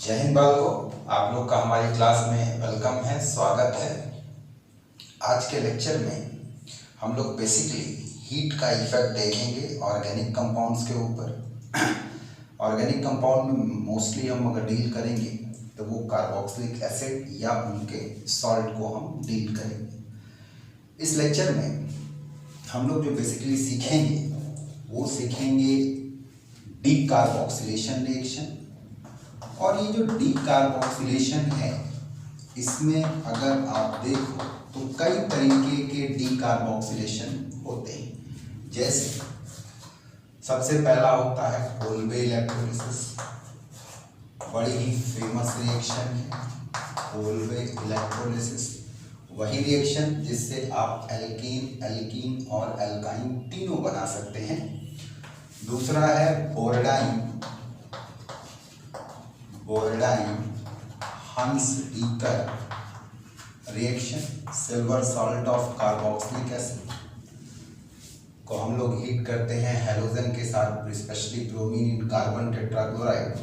जय हिंद बालकों, आप लोग का हमारी क्लास में वेलकम है, स्वागत है। आज के लेक्चर में हम लोग बेसिकली हीट का इफेक्ट देखेंगे ऑर्गेनिक कंपाउंड्स के ऊपर। ऑर्गेनिक कंपाउंड में मोस्टली हम अगर डील करेंगे तो वो कार्बोक्सिलिक एसिड या उनके सॉल्ट को हम डील करेंगे। इस लेक्चर में हम लोग जो बेसिकली सीखेंगे वो सीखेंगे डीकार्बोक्सिलेशन रिएक्शन। और ये जो डीकार्बोक्सिलेशन है, इसमें अगर आप देखो तो कई तरीके के डीकार्बोक्सिलेशन होते हैं। जैसे सबसे पहला होता है कोल्बे इलेक्ट्रोलिसिस, बड़ी ही फेमस रिएक्शन है कोल्बे इलेक्ट्रोलिसिस। वही रिएक्शन जिससे आप एल्कीन, एल्कीन और एल्काइन तीनों बना सकते हैं। दूसरा है Borodin, Borodin Hunsdiecker reaction, silver salt of carboxylic acid को हम लोग हीट करते हैं हेलोजन के साथ, specially bromine in carbon tetrachloride,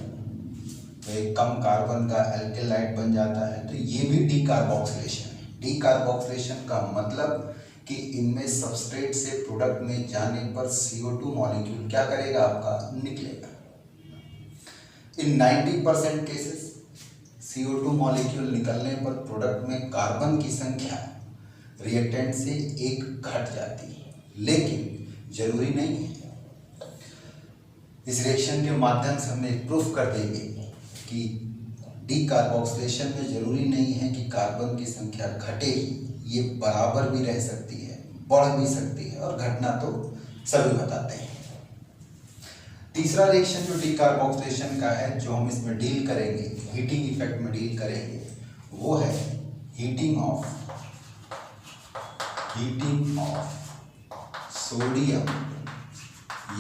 तो एक कम कार्बन का एल्केलाइड बन जाता है। तो ये भी डीकार्बोक्सिलेशन है। डीकार्बोक्सिलेशन का मतलब कि इनमें सबस्ट्रेट से प्रोडक्ट में जाने पर CO2 मॉलिक्यूल क्या करेगा, आपका निकलेगा। इन 90% केसेस CO2 मॉलिक्यूल निकलने पर प्रोडक्ट में कार्बन की संख्या रिएक्टेंट से एक घट जाती है, लेकिन जरूरी नहीं है। इस रिएक्शन के माध्यम से हम प्रूफ कर देंगे कि डीकार्बोक्सिलेशन में जरूरी नहीं है कि कार्बन की संख्या घटे ही, ये बराबर भी रह सकती है, बढ़ भी सकती है, और घटना तो सभी बताते हैं। तीसरा रिएक्शन जो डीकार्बोक्सिलेशन का है, जो हम इसमें डील करेंगे, हीटिंग इफेक्ट में डील करेंगे, वो है हीटिंग ऑफ सोडियम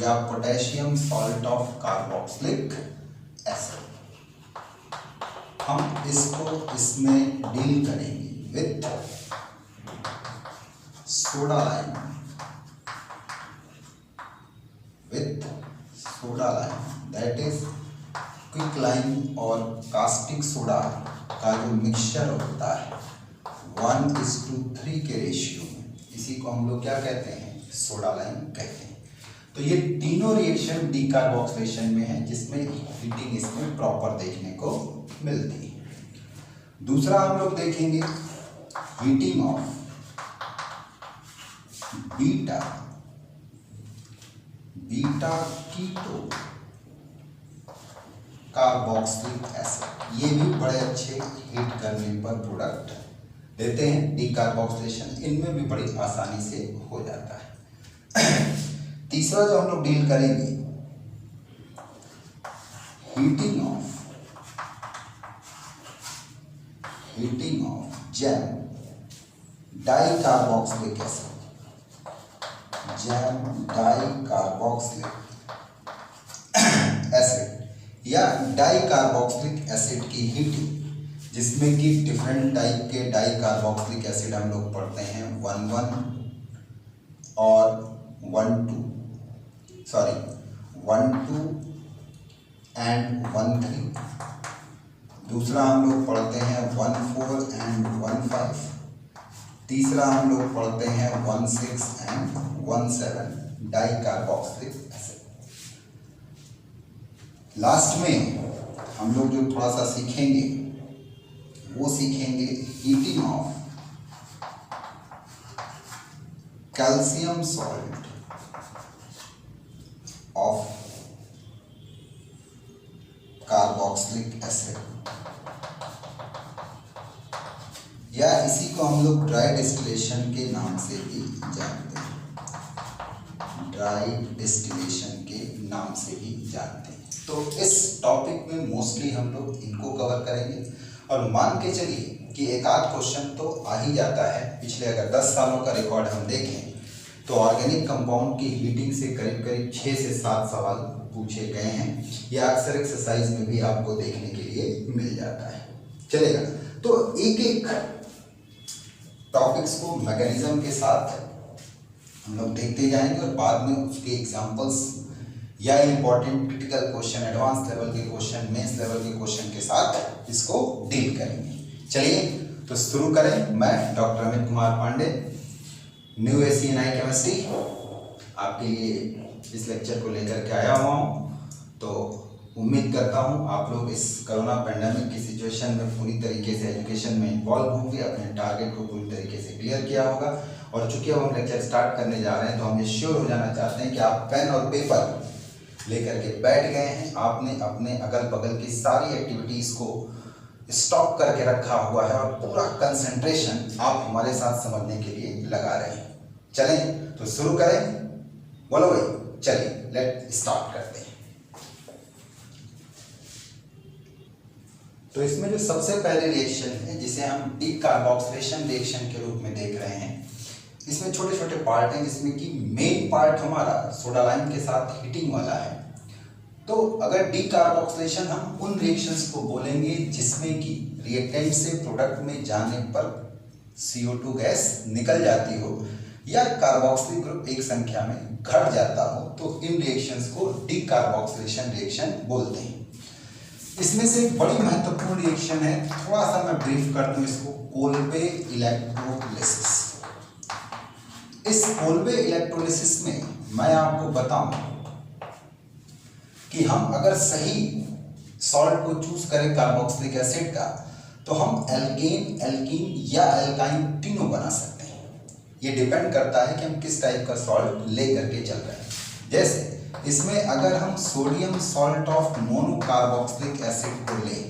या potassium salt of carboxylic acid. हम इसको इसमें डील करेंगे with soda lime, that is quick lime और कास्टिक सोडा का जो मिक्सचर होता है 1:3 के रेशियो में, इसी को हम लोग क्या कहते हैं, सोडा लाइम कहते हैं। तो ये तीनों रिएक्शन डीकार्बोक्सिलेशन में है, जिसमें हीटिंग इसमें प्रॉपर देखने को मिलती है। दूसरा हम लोग देखेंगे heating of beta keto carboxylic acid. ये भी बड़े अच्छे हीट करने पर प्रोडक्ट देते हैं डीकार्बोक्सिलेशन, इनमें भी बड़ी आसानी से हो जाता है। तीसरा जो हम लोग डील करेंगे, heating of jam dicarboxylic acid, jam dicarboxylic acid या डाइकार्बोक्सिलिक एसिड की हीटिंग, जिसमें कि डिफरेंट टाइप के डाइकार्बोक्सिलिक एसिड हम लोग पढ़ते हैं, 1,1 और 1,2 एंड 1,3। दूसरा हम लोग पढ़ते हैं 1,4 एंड 1,5। तीसरा हम लोग पढ़ते हैं 1,6 एंड 1,7 डाइकार्बोक्सिलिक एसिड। लास्ट में हम लोग जो थोड़ा सा सीखेंगे वो सीखेंगे heating of calcium salt of carboxylic acid, या इसी को हम लोग ड्राई डिस्टिलेशन के नाम से भी जानते हैं, ड्राई डिस्टिलेशन के नाम से भी जानते हैं। तो इस टॉपिक में मोस्टली हम लोग इनको कवर करेंगे, और मान के चलिए कि एक आध क्वेश्चन तो आ ही जाता है। पिछले अगर 10 सालों का रिकॉर्ड हम देखें तो ऑर्गेनिक कंपाउंड की हीटिंग से करीब करीब 6 से 7 सवाल पूछे गए हैं। यह अक्सर एक्सरसाइज में भी आपको देखने के लिए मिल जाता है। चलेगा, तो एक एक टॉपिक्स को मैकेनिज्म के साथ हम लोग देखते जाएंगे, और बाद में उसके एग्जांपल्स या important critical question, advance level के क्वेश्चन, मेंस लेवल के क्वेश्चन के साथ इसको डील करेंगे। चलिए तो शुरू करें। मैं doctor Amit Kumar Pandey, new ACNI chemistry आपके लिए इस लेक्चर को लेकर के आया हुआ हूँ। तो उम्मीद करता हूँ आप लोग इस कोरोना पैंडेमिक की सिचुएशन में पूरी तरीके से एजुकेशन में इन्वॉल्व होंगे, अपने टारगेट को पूरी तरीके से क्लियर किया होगा। और चूंकि अब हम लेक्चर स्टार्ट करने जा रहे हैं तो हम ये श्योर हो जाना चाहते हैं कि आप पेन और पेपर लेकर के बैठ गए हैं, आपने अपने अगल बगल की सारी एक्टिविटीज़ को स्टॉप करके रखा हुआ है और पूरा कंसंट्रेशन आप हमारे साथ समझने के लिए लगा रहे हैं। चलें तो शुरू करें। बोलो भाई, चलिए लेट स्टार्ट करते हैं। तो इसमें जो सबसे पहले रिएक्शन है जिसे हम डीकार्बोक्सिलेशन रिएक्शन के रूप में देख रहे हैं, इसमें छोटे छोटे पार्ट हैं जिसमें कि मेन पार्ट हमारा सोडा लाइम के साथ हीटिंग वाला है। तो अगर डीकार्बोक्सिलेशन हम उन रिएक्शंस को बोलेंगे जिसमें कि रिएक्टेंट से प्रोडक्ट में जाने पर CO2 गैस निकल जाती हो या कार्बोक्सिलिक ग्रुप एक संख्या में घट जाता हो, तो इन रिएक्शंस को डीकार्बोक्सिलेशन रिएक्शन बोलते हैं। इसमें से एक बड़ी महत्वपूर्ण रिएक्शन है, थोड़ा सा मैं ब्रीफ कर दूं इसको, कोल्बे इलेक्ट्रोलिसिस। इस कोल्बे इलेक्ट्रोलिसिस में मैं आपको बताऊं कि हम अगर सही सॉल्ट को चूज करें कार्बोक्सिलिक एसिड का, तो हम एल्केन, एल्कीन या एल्काइन तीनों बना सकते हैं। ये डिपेंड करता है कि हम किस टाइप का सॉल्ट ले करके चल रहे हैं। जैसे इसमें अगर हम sodium salt of monocarboxylic acid को लें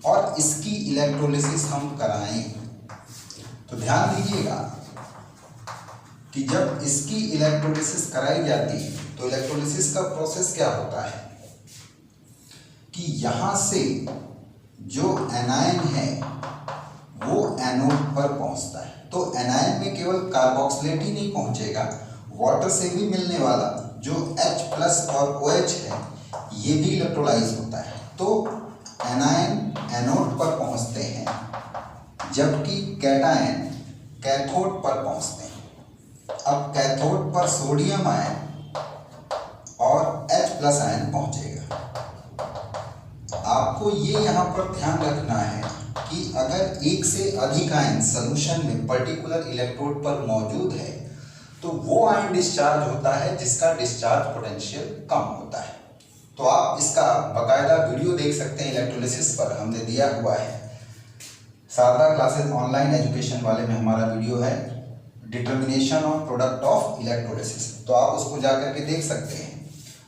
और इसकी इलेक्ट्रोलिसिस हम कराएं, तो ध्यान दीजिएगा कि जब इसकी इलेक्ट्रोलिसिस कराई जाती है तो इलेक्ट्रोलिसिस का प्रोसेस क्या होता है कि यहाँ से जो एनायन है वो एनोड पर पहुँचता है। तो एनायन में केवल कार्बोक्सिलेट ही नहीं पहुँचेगा, वाटर से भी मिलने वाला जो H+ और OH है ये भी इलेक्ट्रोलाइज होता है। तो एनायन एनोड पर पहुँचते हैं जबकि कैटायन कैथोड पर पहुँचते हैं। अब कैथोड पर सोडियम आयन और H+ आयन पहुँचेगा। आपको ये यहाँ पर ध्यान रखना है कि अगर एक से अधिक आयन सॉल्यूशन में पर्टिकुलर इलेक्ट्रोड पर मौजूद है तो वो आयन डिस्चार्ज होता है जिसका डिस्चार्ज पोटेंशियल कम होता है। तो आप इसका बकायदा वीडियो देख सकते हैं इलेक्ट्रोलिसिस पर, हमने दिया हुआ है। सारदा क्लासेस ऑनलाइन एजुकेशन वाले में हमारा वीडियो है, determination of product of electrolysis, तो आप उसको जाकर के देख सकते हैं।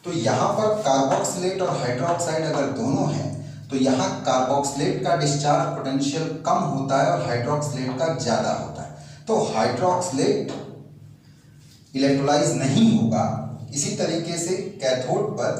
तो यहाँ पर कार्बोक्सिलेट और हाइड्रोक्साइड अगर दोनों हैं तो यहाँ कार्बोक्सिलेट का डिस्चार्ज पोटेंशियल कम होता है और हाइड्रोक्सिलेट का ज़्यादा होता है। तो हाइड्रोक्सिलेट इलेक्ट्रोलाइज नहीं होगा। इसी तरीके से कैथोड पर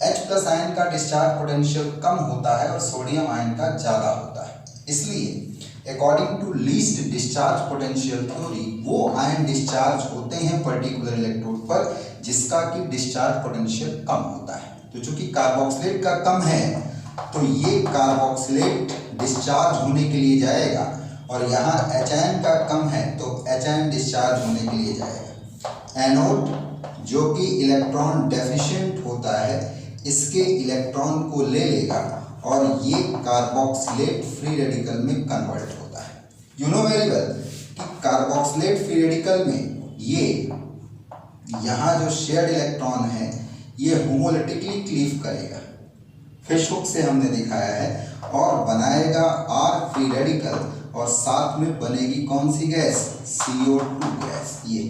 H+ आयन का डिस्चार्ज पोटेंशियल कम होता है और सोडियम आयन का ज़्यादा होता है। इसलिए according to least discharge potential theory वो आयन डिस्चार्ज होते हैं पर्टिकुलर इलेक्ट्रोड पर जिसका कि डिस्चार्ज पोटेंशियल कम होता है। तो चूंकि कार्बोक्सिलेट का कम है तो ये कार्बोक्सिलेट डिस्चार्ज होने के लिए जाएगा और यहाँ H का कम है तो H डिस्चार्ज होने के लिए जाएगा। एनोड जो कि इलेक्ट्रॉन डेफिशिएंट होता है इसके इलेक्ट्रॉन को ले लेगा और ये कार्बोक्सिलेट फ्री रेडिकल में कन्वर्ट होता है। यू नो वेरी वेल कि कार्बोक्सिलेट फ्री रेडिकल में ये यहाँ जो शेयर्ड इलेक्ट्रॉन है ये होमोलिटिकली क्लीव करेगा, फिश हुक से हमने दिखाया है, और बनाएगा R फ्री रेडिकल और साथ में बनेगी कौन सी गैस, CO2 गैस। ये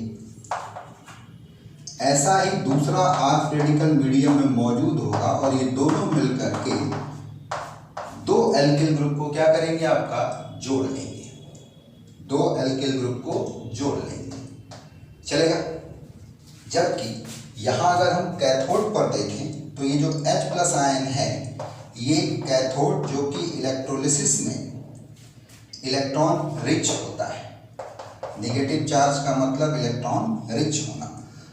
ऐसा ही दूसरा R रेडिकल मीडियम में मौजूद होगा और ये दोनों मिलकर के दो एल्किल ग्रुप को क्या करेंगे, आपका जोड़ लेंगे, दो एल्किल ग्रुप को जोड़ लेंगे, चलेगा। जबकि यहाँ अगर हम कैथोड पर देखें तो ये जो H+ आयन है ये कैथोड जो कि इलेक्ट्रोलिसिस में इलेक्ट्रॉन रिच होता है, नेगेटिव चार्ज का मतलब इलेक्ट्रॉन रिच होना,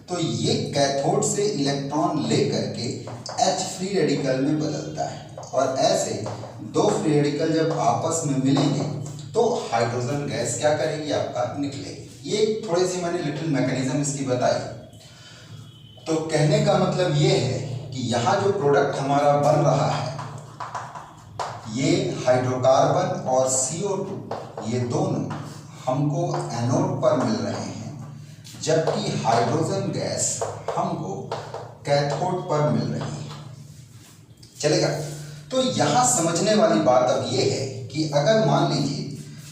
तो ये कैथोड से इलेक्ट्रॉन ले करके H फ्री रेडिकल में बदलता है और ऐसे दो फ्री रेडिकल जब आपस में मिलेंगे तो हाइड्रोजन गैस क्या करेगी, आपका निकलेगी। ये थोड़ी सी मैंने लिटिल मैकेनिज्म इसकी बताई। तो कहने का मतलब ये है कि यहाँ जो प्रोडक्ट हमारा बन रहा है ये हाइड्रोकार्बन और CO2 ये दोनों हमको एनोड पर मिल रहे हैं, जबकि हाइड्रोजन गैस हमको कैथोड पर मिल रही है। चलेगा? तो यहाँ समझने वाली बात अब ये है कि अगर मान लीजिए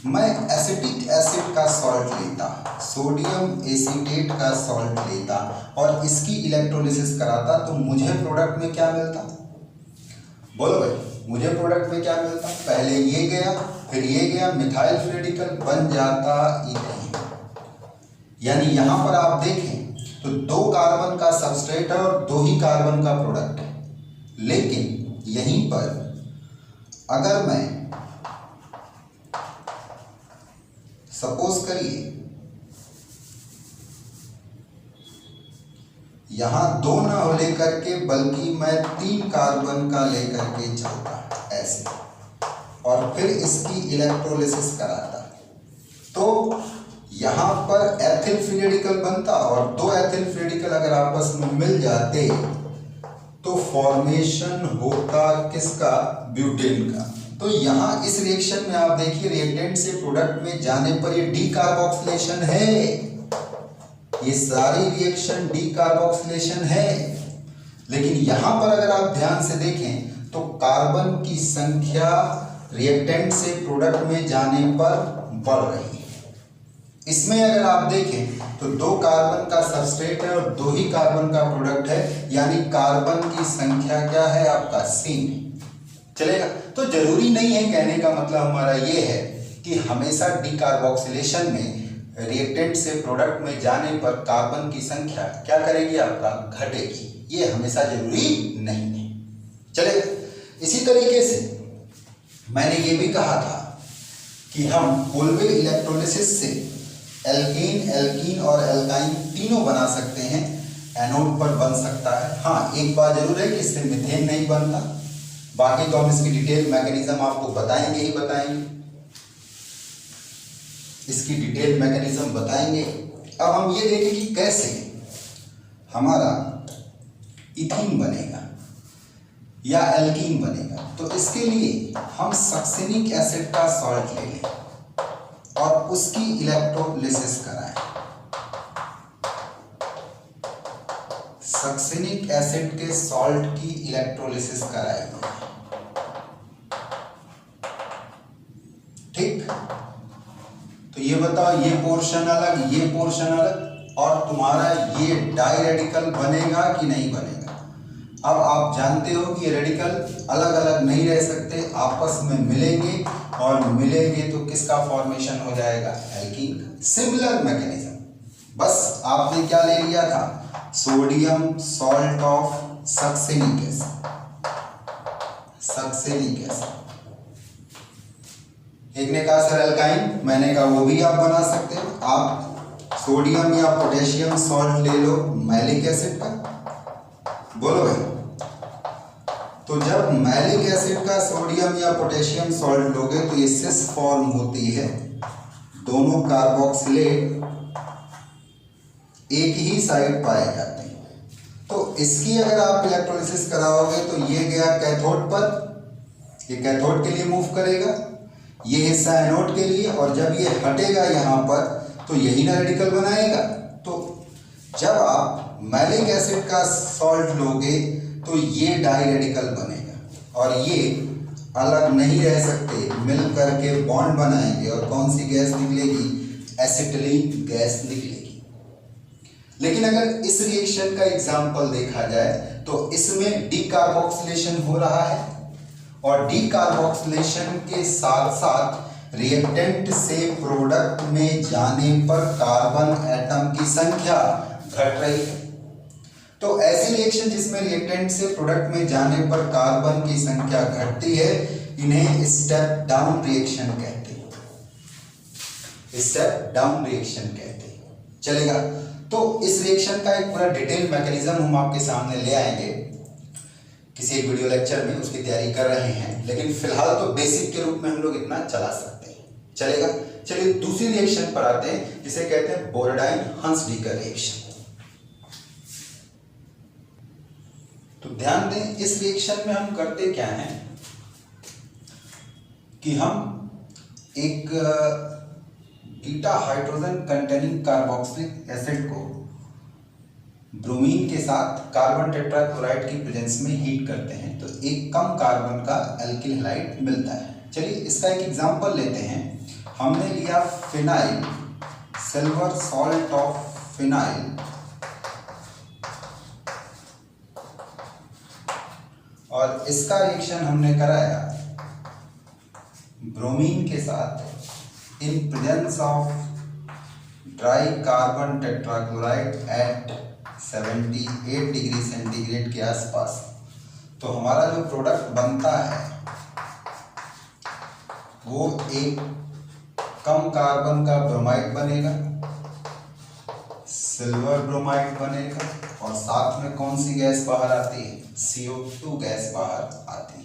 मैं एसिटिक एसिड का सॉल्ट लेता, सोडियम एसीटेट का सॉल्ट लेता और इसकी इलेक्ट्रोलिसिस कराता, तो मुझे प्रोडक्ट में क्या मिलता? बोलो भाई, मुझे प्रोडक्ट में क्या मिलता? पहले ये गया, फिर ये गया, मिथाइल फ्री रेडिकल बन जाता इथेन। यानी यहां पर आप देखें तो 2 कार्बन का सबस्ट्रेट है और 2 ही कार्बन का प्रोडक्ट है। लेकिन यहीं पर अगर मैं सपोज करिए यहां 2 ना हो लेकर के बल्कि मैं 3 कार्बन का लेकर के चलता ऐसे और फिर इसकी इलेक्ट्रोलिसिस कराता, तो यहां पर एथिल फ्री रेडिकल बनता और 2 एथिल फ्री रेडिकल अगर आपस में मिल जाते तो फॉर्मेशन होता किसका? ब्यूटेन का। तो यहाँ इस रिएक्शन में आप देखिए रिएक्टेंट से प्रोडक्ट में जाने पर ये डीकार्बोक्सिलेशन है, ये सारी रिएक्शन डीकार्बोक्सिलेशन है। लेकिन यहां पर अगर आप ध्यान से देखें तो कार्बन की संख्या रिएक्टेंट से प्रोडक्ट में जाने पर बढ़ रही है। इसमें अगर आप देखें तो 2 कार्बन का सबस्ट्रेट है और 2 ही कार्बन का प्रोडक्ट है, यानी कार्बन की संख्या क्या है? आपका 3। चलेगा? तो जरूरी नहीं है, कहने का मतलब हमारा ये है कि हमेशा डीकार्बोक्सिलेशन में रिएक्टेंट से प्रोडक्ट में जाने पर कार्बन की संख्या क्या करेगी? आपका घटेगी। ये हमेशा जरूरी नहीं है। चलेगा? इसी तरीके से मैंने ये भी कहा था कि हम कोलवे इलेक्ट्रोलिसिस से एल्केन, एल्कीन और एल्काइन तीनों बना सकते हैं, एनोड पर बन सकता है। हाँ, एक बात जरूर है कि इससे मीथेन नहीं बनता। बाकी तो हम इसकी डिटेल मैकेनिज्म आपको बताएंगे ही बताएंगे, इसकी डिटेल मैकेनिज्म बताएंगे। अब हम ये देखें कि कैसे हमारा इथीन बनेगा या एल्कीन बनेगा। तो इसके लिए हम सक्सेनिक एसिड का सॉल्ट ले लें और उसकी इलेक्ट्रोलिसिस कराएं। सक्सेनिक एसिड के सॉल्ट की इलेक्ट्रोलिसिस कराएंगे। ठीक? तो ये बताओ, ये पोर्शन अलग, ये पोर्शन अलग, और तुम्हारा ये डाई रेडिकल बनेगा कि नहीं बनेगा? अब आप जानते हो कि ये रेडिकल अलग अलग नहीं रह सकते, आपस में मिलेंगे और मिलेंगे तो किसका फॉर्मेशन हो जाएगा? एल्कीन का। सिमिलर मैकेनिज्म, बस आपने क्या ले लिया था? Sodium salt of succinic acid, succinic acid. एक ने कहा सर एल्काइन, मैंने कहा वो भी आप बना सकते हो। आप सोडियम या पोटेशियम सॉल्ट ले लो मैलिक एसिड का। बोलो भाई, तो जब मैलिक एसिड का सोडियम या पोटेशियम सॉल्ट लोगे तो ये सिस फॉर्म होती है, दोनों कार्बोक्सिलेट एक ही साइड पाए जाते हैं। तो इसकी अगर आप इलेक्ट्रोलिसिस कराओगे तो ये गया कैथोड पर, ये कैथोड के लिए मूव करेगा, ये हिस्सा एनोड के लिए, और जब ये हटेगा यहाँ पर तो यही ना रेडिकल बनाएगा। तो जब आप मैलिक एसिड का सॉल्ट लोगे तो ये डाई रेडिकल बनेगा और ये अलग नहीं रह सकते, मिल करके बॉन्ड बनाएंगे और कौन सी गैस निकलेगी? एसिटिलीन गैस निकलेगी। लेकिन अगर इस रिएक्शन का एग्जाम्पल देखा जाए तो इसमें डीकार्बोक्सिलेशन हो रहा है और डीकार्बोक्सिलेशन के साथ साथ रिएक्टेंट से प्रोडक्ट में जाने पर कार्बन एटम की संख्या घट रही है। तो ऐसी रिएक्शन जिसमें रिएक्टेंट से प्रोडक्ट में जाने पर कार्बन की संख्या घटती है, इन्हें स्टेप डाउन रिएक्शन कहते हैं। स्टेप डाउन रिएक्शन कहते हैं। चलेगा? तो इस रिएक्शन का एक पूरा डिटेल मैकेनिज्म हम आपके सामने ले आएंगे किसी एक वीडियो लेक्चर में, उसकी तैयारी कर रहे हैं, लेकिन फिलहाल तो बेसिक के रूप में हम लोग इतना चला सकते हैं। चलेगा? चलिए दूसरी रिएक्शन पर आते हैं जिसे कहते हैं बोरोडाइन हंसडीकर रिएक्शन। तो ध्यान दें, इस रिएक्शन में हम करते क्या हैं कि हम एक beta hydrogen containing carboxylic acid को ब्रोमीन के साथ कार्बन टेट्राक्लोराइड की प्रेजेंस में हीट करते हैं, तो एक कम कार्बन का एल्किल हैलाइड मिलता है। चलिए इसका एक एग्जांपल लेते हैं। हमने लिया phenyl, silver salt of phenyl, और इसका रिएक्शन हमने कराया ब्रोमीन के साथ in presence of dry carbon tetrachloride at 78 degree centigrade के आसपास। तो हमारा जो प्रोडक्ट बनता है वो एक कम कार्बन का ब्रोमाइड बनेगा, सिल्वर ब्रोमाइड बनेगा, और साथ में कौन सी गैस बाहर आती है? CO2 गैस बाहर आती है।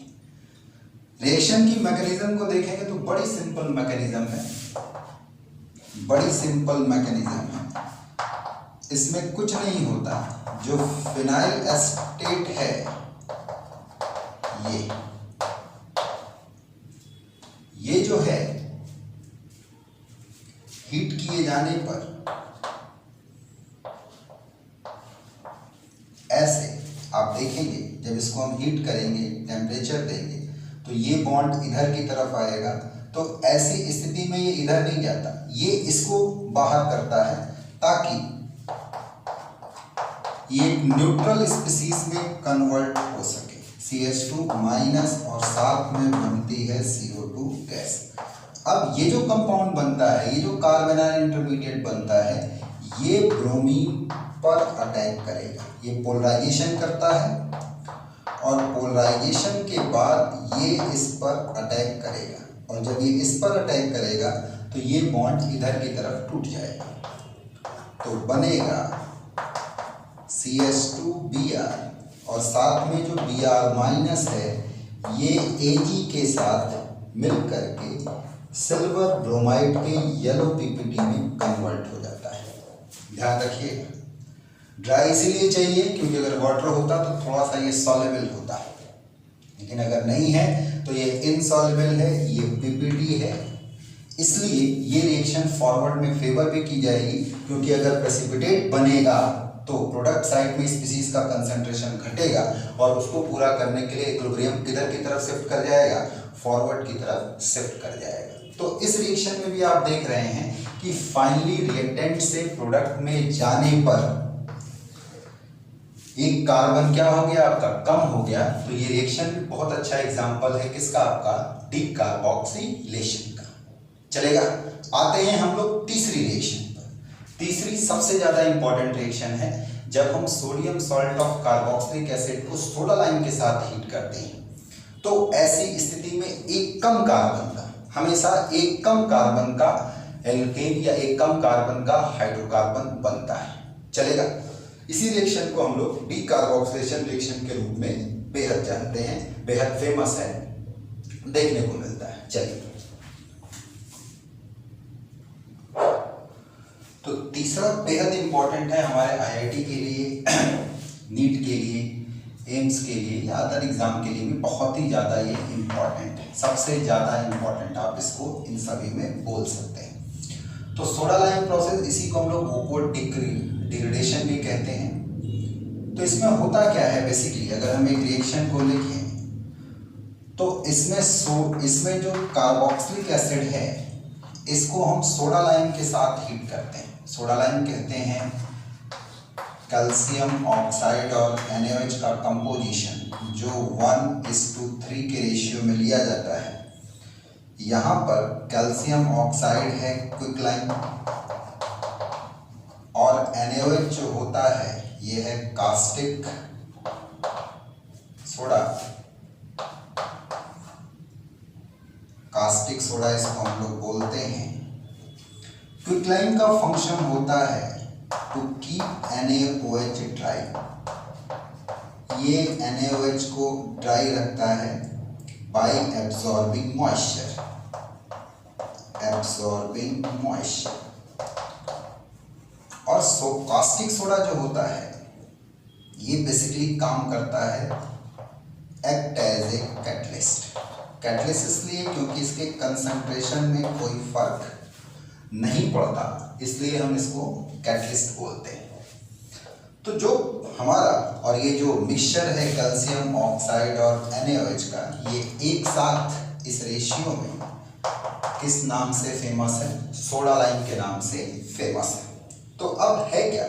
रिएक्शन की मैकेनिज्म को देखेंगे तो बड़ी सिंपल मैकेनिज्म है, बड़ी सिंपल मैकेनिज्म है। इसमें कुछ नहीं होता, जो फिनाइल एस्टेट है ये जो है हीट किए जाने पर ऐसे आप देखेंगे, जब इसको हम हीट करेंगे, टेम्परेचर देंगे, तो ये बॉन्ड इधर की तरफ आएगा। तो ऐसी स्थिति में ये इधर नहीं जाता, ये इसको बाहर करता है ताकि ये एक न्यूट्रल स्पीसीज में कन्वर्ट हो सके। CH2 माइनस और साथ में बनती है CO2 गैस। अब ये जो कंपाउंड बनता है, ये जो कार्बोनाइल इंटरमीडिएट बनता है, ये ब्रोमीन पर अटैक करेगा। ये पोलराइजेशन करता है और पोलराइजेशन के बाद ये इस पर अटैक करेगा, और जब ये इस पर अटैक करेगा तो ये बॉन्ड इधर की तरफ टूट जाएगा, तो बनेगा CH2Br, और साथ में जो Br माइनस है ये Ag के साथ मिल करके सिल्वर ब्रोमाइड के येलो PPT में कन्वर्ट हो जाता है। ध्यान रखिएगा, ड्राई इसीलिए चाहिए क्योंकि अगर वाटर होता तो थोड़ा सा ये सॉल्युबल होता है, लेकिन अगर नहीं है तो ये इनसॉल्युबल है, ये PPT है। इसलिए ये रिएक्शन फॉरवर्ड में फेवर भी की जाएगी, क्योंकि अगर प्रेसिपिटेट बनेगा तो प्रोडक्ट साइड में स्पीसीज का कंसंट्रेशन घटेगा, और उसको पूरा करने के लिए इक्विलिब्रियम किधर की तरफ शिफ्ट कर जाएगा? फॉरवर्ड की तरफ शिफ्ट कर जाएगा। तो इस रिएक्शन में भी आप देख रहे हैं कि फाइनली रिएक्टेंट से प्रोडक्ट में जाने पर एक कार्बन क्या हो गया? आपका कम हो गया। तो ये रिएक्शन भी बहुत अच्छा एग्जांपल है किसका? आपका डीकार्बोक्सिलेशन का। चलेगा, आते हैं हम लोग तीसरी रिएक्शन पर। तीसरी सबसे ज्यादा इंपॉर्टेंट रिएक्शन है, जब हम sodium salt of carboxylic acid को सोडा लाइम के साथ हीट करते हैं, तो ऐसी स्थिति में एक कम कार्बन का, हमेशा एक कम कार्बन का एल्केन या एक कम कार्बन का हाइड्रोकार्बन बनता है। चलेगा, इसी रिएक्शन को हम लोग डीकार्बोक्सिलेशन रिएक्शन के रूप में बेहद जानते हैं, बेहद फेमस है, देखने को मिलता है। चलिए, तो तीसरा बेहद इंपॉर्टेंट है हमारे IIT के लिए, नीट के लिए, एम्स के लिए या अदर एग्जाम के लिए भी बहुत ही ज़्यादा ये इम्पॉर्टेंट है, सबसे ज़्यादा इम्पॉर्टेंट आप इसको इन सभी में बोल सकते हैं। तो सोडा लाइम प्रोसेस, इसी को हम लोग ओको डिग्रेडेशन भी कहते हैं। तो इसमें होता क्या है बेसिकली, अगर हम एक रिएक्शन को लिखें तो इसमें जो कार्बोक्सिलिक एसिड है इसको हम सोडा लाइम के साथ हीट करते हैं। सोडा लाइम कहते हैं कैल्शियम ऑक्साइड और NaOH का कंपोजिशन जो 1:3 के रेशियो में लिया जाता है। यहाँ पर कैल्शियम ऑक्साइड है क्विकलाइन, और NaOH जो होता है ये है कास्टिक सोडा। कास्टिक सोडा इसको हम लोग बोलते हैं। क्विकलाइन का फंक्शन होता है टू कीप NaOH ड्राई। ये NaOH को ड्राई रखता है बाय एब्सॉर्बिंग मॉइस्चर। और कास्टिक सोडा जो होता है ये बेसिकली काम करता है act as a catalyst. Catalyst इसलिए क्योंकि इसके कंसंट्रेशन में कोई फर्क नहीं पड़ता, इसलिए हम इसको कैटलिस्ट बोलते हैं। तो जो हमारा और ये जो मिक्सचर है कैल्शियम ऑक्साइड और NaOH का, ये एक साथ इस रेशियो में किस नाम से फेमस है? सोडा लाइम के नाम से फेमस है। तो अब है क्या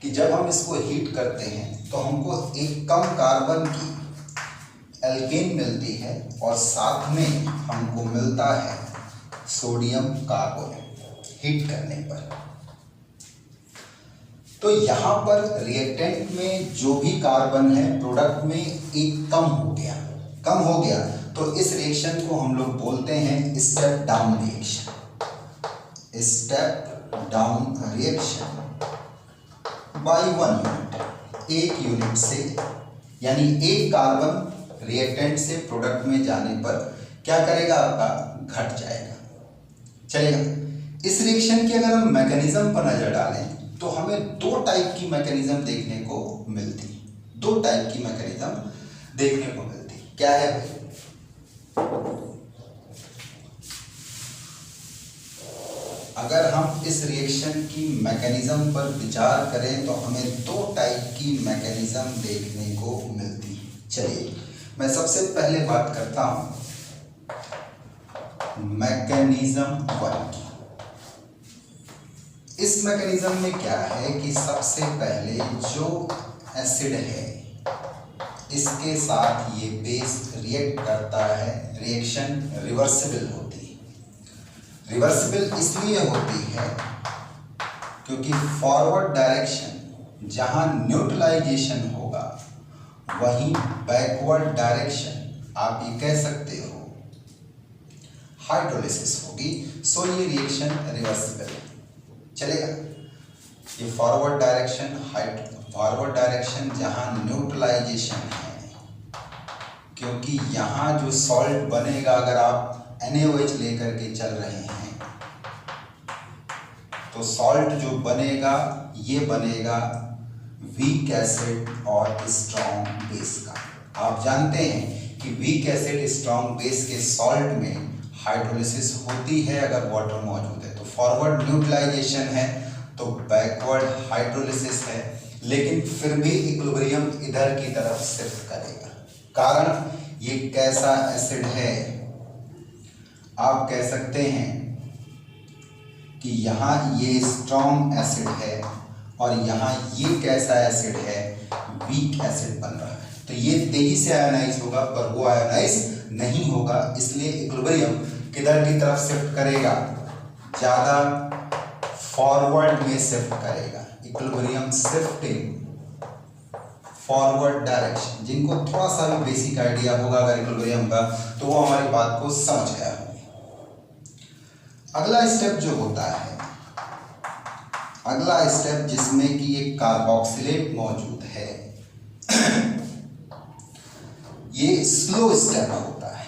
कि जब हम इसको हीट करते हैं तो हमको एक कम कार्बन की एल्केन मिलती है और साथ में हमको मिलता है सोडियम कार्बोनेट हीट करने पर। तो यहाँ पर रिएक्टेंट में जो भी कार्बन है प्रोडक्ट में एक कम हो गया, तो इस रिएक्शन को हम लोग बोलते हैं step down reaction. Step down reaction by 1 unit, 1 unit से, यानी एक कार्बन रिएक्टेंट से प्रोडक्ट में जाने पर क्या करेगा? आपका घट जाएगा, चलेगा। इस रिएक्शन की अगर हम मैकेनिज्म पर नजर डालें तो हमें 2 टाइप की मैकेनिज्म देखने को मिलती है। 2 टाइप की मैकेनिज्म देखने को मिलती है। क्या है भाई? अगर हम इस रिएक्शन की मैकेनिज्म पर विचार करें तो हमें 2 टाइप की मैकेनिज्म देखने को मिलती है। चलिए मैं सबसे पहले बात करता हूं मैकेनिज्म 1 की। इस मैकेनिज्म में क्या है कि सबसे पहले जो एसिड है इसके साथ ये बेस रिएक्ट करता है, रिएक्शन रिवर्सिबल होती है। रिवर्सिबल इसलिए होती है क्योंकि फॉरवर्ड डायरेक्शन जहां न्यूट्रलाइजेशन होगा वहीं बैकवर्ड डायरेक्शन आप ये कह सकते हो हाइड्रोलिसिस होगी। सो ये रिएक्शन रिवर्सिबल है, चलेगा। ये फॉरवर्ड डायरेक्शन जहां न्यूट्रलाइजेशन है, क्योंकि यहाँ जो सॉल्ट बनेगा, अगर आप NaOH लेकर के चल रहे हैं तो सॉल्ट जो बनेगा ये बनेगा वीक एसिड और स्ट्रॉन्ग बेस का। आप जानते हैं कि वीक एसिड स्ट्रॉन्ग बेस के सॉल्ट में हाइड्रोलिसिस होती है अगर वाटर मौजूद है, तो फॉरवर्ड न्यूट्रलाइजेशन है तो बैकवर्ड हाइड्रोलिसिस है, लेकिन फिर भी इक्विलिब्रियम इधर की तरफ शिफ्ट करेगा। कारण ये कैसा एसिड है? आप कह सकते हैं कि यहाँ ये स्ट्रॉन्ग एसिड है और यहाँ ये कैसा एसिड है? वीक एसिड बन रहा है। तो ये तेजी से आयोनाइज होगा पर वो आयोनाइज नहीं होगा, इसलिए इक्विलिब्रियम किधर की तरफ शिफ्ट करेगा? ज्यादा फॉरवर्ड में शिफ्ट करेगा। Equilibrium shifting forward direction. जिनको थोड़ा सा भी बेसिक आइडिया होगा अगर इक्विलिब्रियम का, तो वो हमारी बात को समझ गया होगा। अगला स्टेप जो होता है, अगला स्टेप जिसमें कि एक कार्बोक्सिलेट मौजूद है, ये स्लो स्टेप होता है।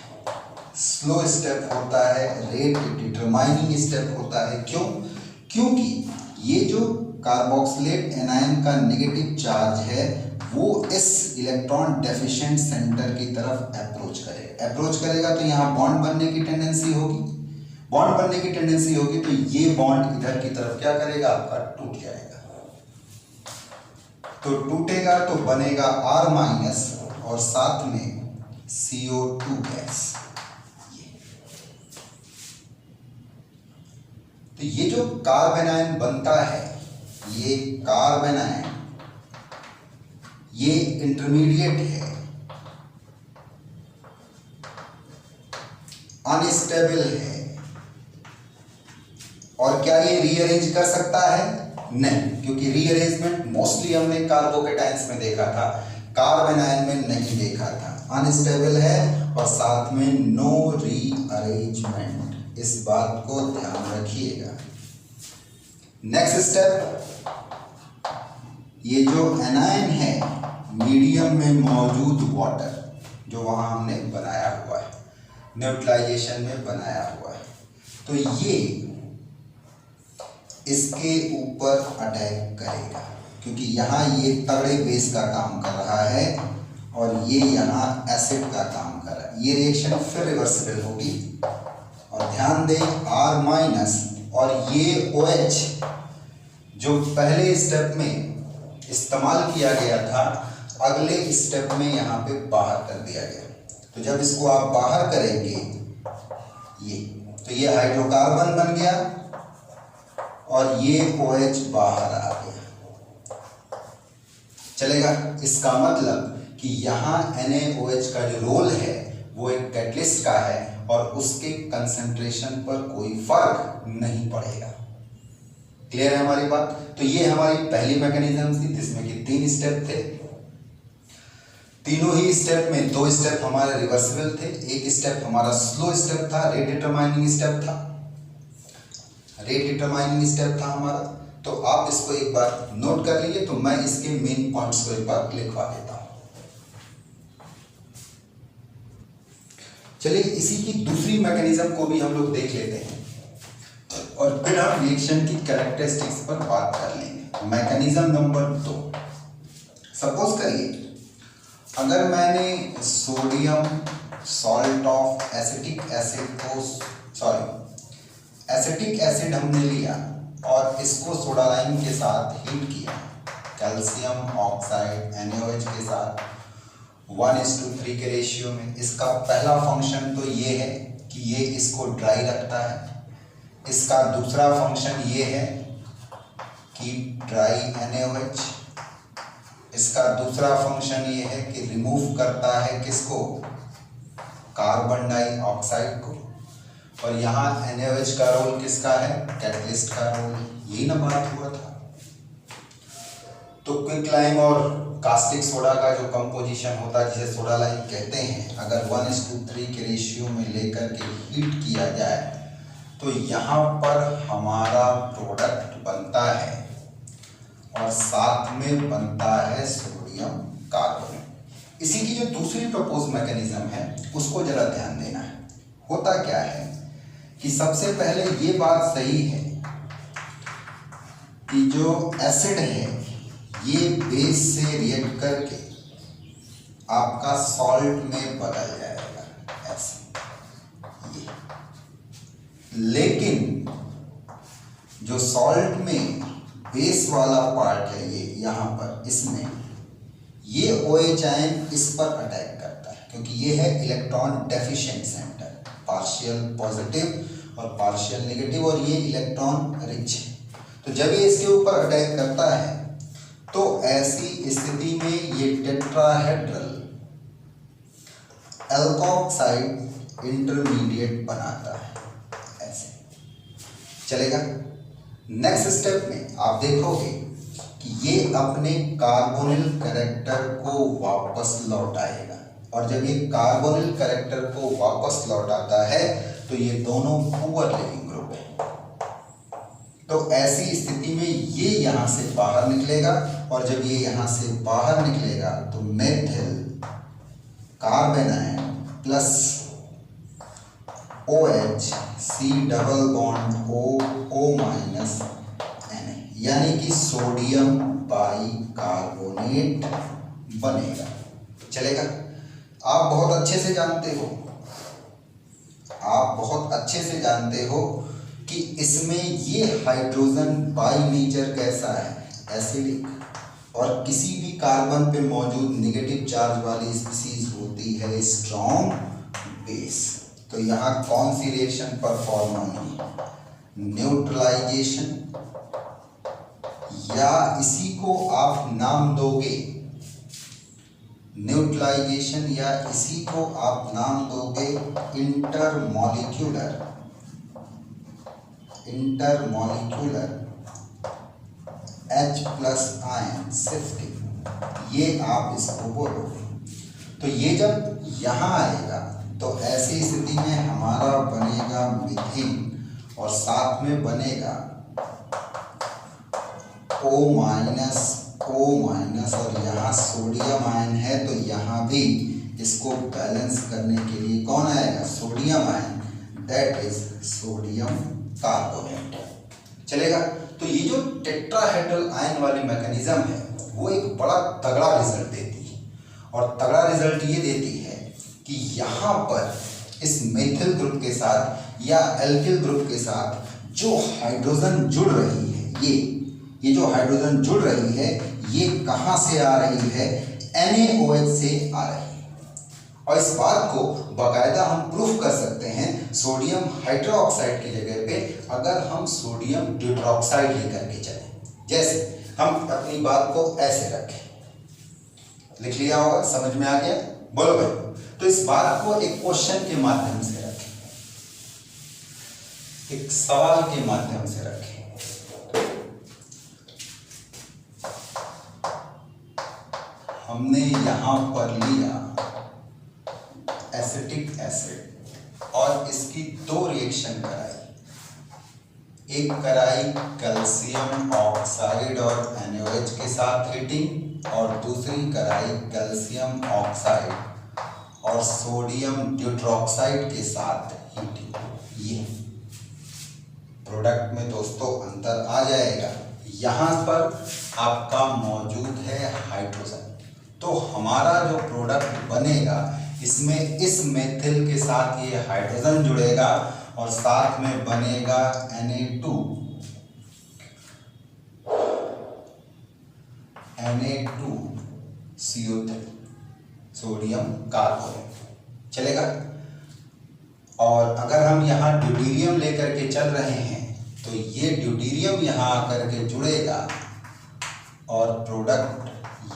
स्लो स्टेप होता है, रेट डिटरमाइनिंग स्टेप होता है। क्यों? क्योंकि ये जो कार्बोक्सिलेट एनायन का नेगेटिव चार्ज है वो इस इलेक्ट्रॉन डेफिशिएंट सेंटर की तरफ अप्रोच करेगा तो यहाँ बॉन्ड बनने की टेंडेंसी होगी। बॉन्ड बनने की टेंडेंसी होगी तो ये बॉन्ड इधर की तरफ क्या करेगा? आपका टूट जाएगा। तो टूटेगा तो बनेगा R- और साथ में CO2 गैस। तो ये जो कार्बेनायन बनता है, ये कार्बेनायन ये इंटरमीडिएट है, अनस्टेबल है। और क्या ये रीअरेंज कर सकता है? नहीं, क्योंकि रीअरेंजमेंट मोस्टली हमने कार्बोकेटाइंस में देखा था, कार्बेनायन में नहीं देखा था। अनस्टेबल है और साथ में नो रीअरेंजमेंट, इस बात को ध्यान रखिएगा। नेक्स्ट स्टेप, ये जो एनायन है मीडियम में मौजूद वाटर जो वहां हमने बनाया हुआ है, न्यूट्रलाइजेशन में बनाया हुआ है, तो ये इसके ऊपर अटैक करेगा क्योंकि यहाँ ये तगड़े बेस का काम कर रहा है और ये यहाँ एसिड का काम कर रहा है। ये रिएक्शन फिर रिवर्सिबल होगी। और ध्यान दें R माइनस और ये OH जो पहले स्टेप में इस्तेमाल किया गया था, अगले स्टेप में यहाँ पे बाहर कर दिया गया। तो जब इसको आप बाहर करेंगे तो ये हाइड्रोकार्बन बन गया और ये OH बाहर आ गया। चलेगा? इसका मतलब कि यहाँ NaOH का जो रोल है वो एक कैटलिस्ट का है और उसके कंसंट्रेशन पर कोई फर्क नहीं पड़ेगा। क्लियर है हमारी बात? तो ये हमारी पहली मैकेनिज्म थी जिसमें कि 3 स्टेप थे। तीनों ही स्टेप में 2 स्टेप हमारे रिवर्सिबल थे, एक स्टेप हमारा स्लो स्टेप था, रेट डिटरमाइनिंग स्टेप था। रेट डिटरमाइनिंग स्टेप था हमारा। तो आप इसको एक बार नोट कर लीजिए। तो मैं इसके मेन पॉइंट्स को एक बार लिखवा देता हूं। चलिए इसी की दूसरी मैकेनिज्म को भी हम लोग देख लेते हैं और फिर हम रिएक्शन की कैरेक्टरिस्टिक्स पर बात कर लेंगे। Mechanism number 2। सपोज करिए अगर मैंने sodium salt of acetic acid हमने लिया और इसको सोडा लाइम के साथ हीट किया, कैल्शियम ऑक्साइड NaOH के साथ 1:3 के रेशियो में। इसका पहला फंक्शन तो ये है कि ये इसको ड्राई रखता है। इसका दूसरा फंक्शन ये है कि ड्राई NaOH। इसका दूसरा फंक्शन ये है कि रिमूव करता है किसको? कार्बन डाइऑक्साइड को। और यहाँ NaOH का रोल किसका है? कैटलिस्ट का रोल। यही ना बात हुआ था। तो क्विक लाइम और कास्टिक सोडा का जो कंपोजिशन होता है जिसे सोडा लाइम कहते हैं, अगर 1:3 के रेशियो में लेकर के हीट किया जाए तो यहाँ पर हमारा प्रोडक्ट बनता है और साथ में बनता है सोडियम कार्बोनेट। इसी की जो दूसरी प्रपोज मैकेनिज्म है उसको जरा ध्यान देना है। होता क्या है कि सबसे पहले ये बात सही है कि जो एसिड है ये बेस से रिएक्ट करके आपका सॉल्ट में बदल जाएगा ऐसे। लेकिन जो सॉल्ट में बेस वाला पार्ट है ये यहाँ पर, इसमें ये OH आयन इस पर अटैक करता है क्योंकि ये है electron deficient centre, partial positive और पार्शियल नेगेटिव, और ये इलेक्ट्रॉन रिच है। तो जब ये इसके ऊपर अटैक करता है तो ऐसी स्थिति में ये टेट्राहेड्रल एल्कोक्साइड इंटरमीडिएट बनाता है ऐसे। चलेगा? नेक्स्ट स्टेप में आप देखोगे कि ये अपने कार्बोनिल कैरेक्टर को वापस लौटाएगा, और जब ये कार्बोनिल कैरेक्टर को वापस लौटाता है तो ये दोनों पुअर लिविंग ग्रुप है। तो ऐसी स्थिति में ये यहाँ से बाहर निकलेगा, और जब ये यहाँ से बाहर निकलेगा तो methyl carbanide plus OH C double bond O minus Na, यानी कि सोडियम बाइकार्बोनेट बनेगा। चलेगा? आप बहुत अच्छे से जानते हो कि इसमें ये हाइड्रोजन बाई नेचर कैसा है? एसिडिक, और किसी भी कार्बन पे मौजूद नेगेटिव चार्ज वाली स्पीसीज होती है स्ट्रॉन्ग बेस। तो यहाँ कौन सी रिएक्शन परफॉर्म होगी? न्यूट्रलाइजेशन, या इसी को आप नाम दोगे न्यूट्रलाइजेशन, या इसी को आप नाम दोगे इंटरमॉलिक्यूलर H+ आयन शिफ्टिंग, ये आप इसको बोलोगे। तो ये जब यहाँ आएगा तो ऐसी स्थिति में हमारा बनेगा मीथेन, और साथ में बनेगा O- और यहाँ सोडियम आयन है तो यहाँ भी इसको बैलेंस करने के लिए कौन आएगा? Sodium ion, that is sodium carbonate. चलेगा? तो ये जो टेट्राहेड्रल आयन वाली मैकेनिज्म है वो एक बड़ा तगड़ा रिजल्ट देती है, और तगड़ा रिजल्ट ये देती है कि यहाँ पर इस मेथिल ग्रुप के साथ या एल्किल ग्रुप के साथ जो हाइड्रोजन जुड़ रही है, ये जो हाइड्रोजन जुड़ रही है ये कहाँ से आ रही है, NaOH से आ रही है। और इस बात को बाकायदा हम प्रूफ कर सकते हैं सोडियम हाइड्रोक्साइड की जगह पे अगर हम सोडियम ड्यूट्रॉक्साइड लेकर के चलें। जैसे हम अपनी बात को ऐसे रखें, लिख लिया होगा, समझ में आ गया? बोलो भाई। तो इस बात को एक क्वेश्चन के माध्यम से रखें, एक सवाल के माध्यम से रखें। हमने यहां पर लिया एसिटिक एसिड और इसकी दो रिएक्शन कराई, एक कराई कैल्शियम ऑक्साइड और NaOH के साथ हीटिंग, और दूसरी कराई कैल्शियम ऑक्साइड और सोडियम ड्यूट्रॉक्साइड के साथ हीटिंग। ये प्रोडक्ट में दोस्तों अंतर आ जाएगा। यहाँ पर आपका मौजूद है हाइड्रोजन, तो हमारा जो प्रोडक्ट बनेगा इसमें इस मेथिल के साथ ये हाइड्रोजन जुड़ेगा और साथ में बनेगा Na2CO3 सोडियम कार्बोनेट चलेगा। और अगर हम यहाँ ड्यूटेरियम लेकर के चल रहे हैं तो ये ड्यूटेरियम यहाँ आकर के जुड़ेगा और प्रोडक्ट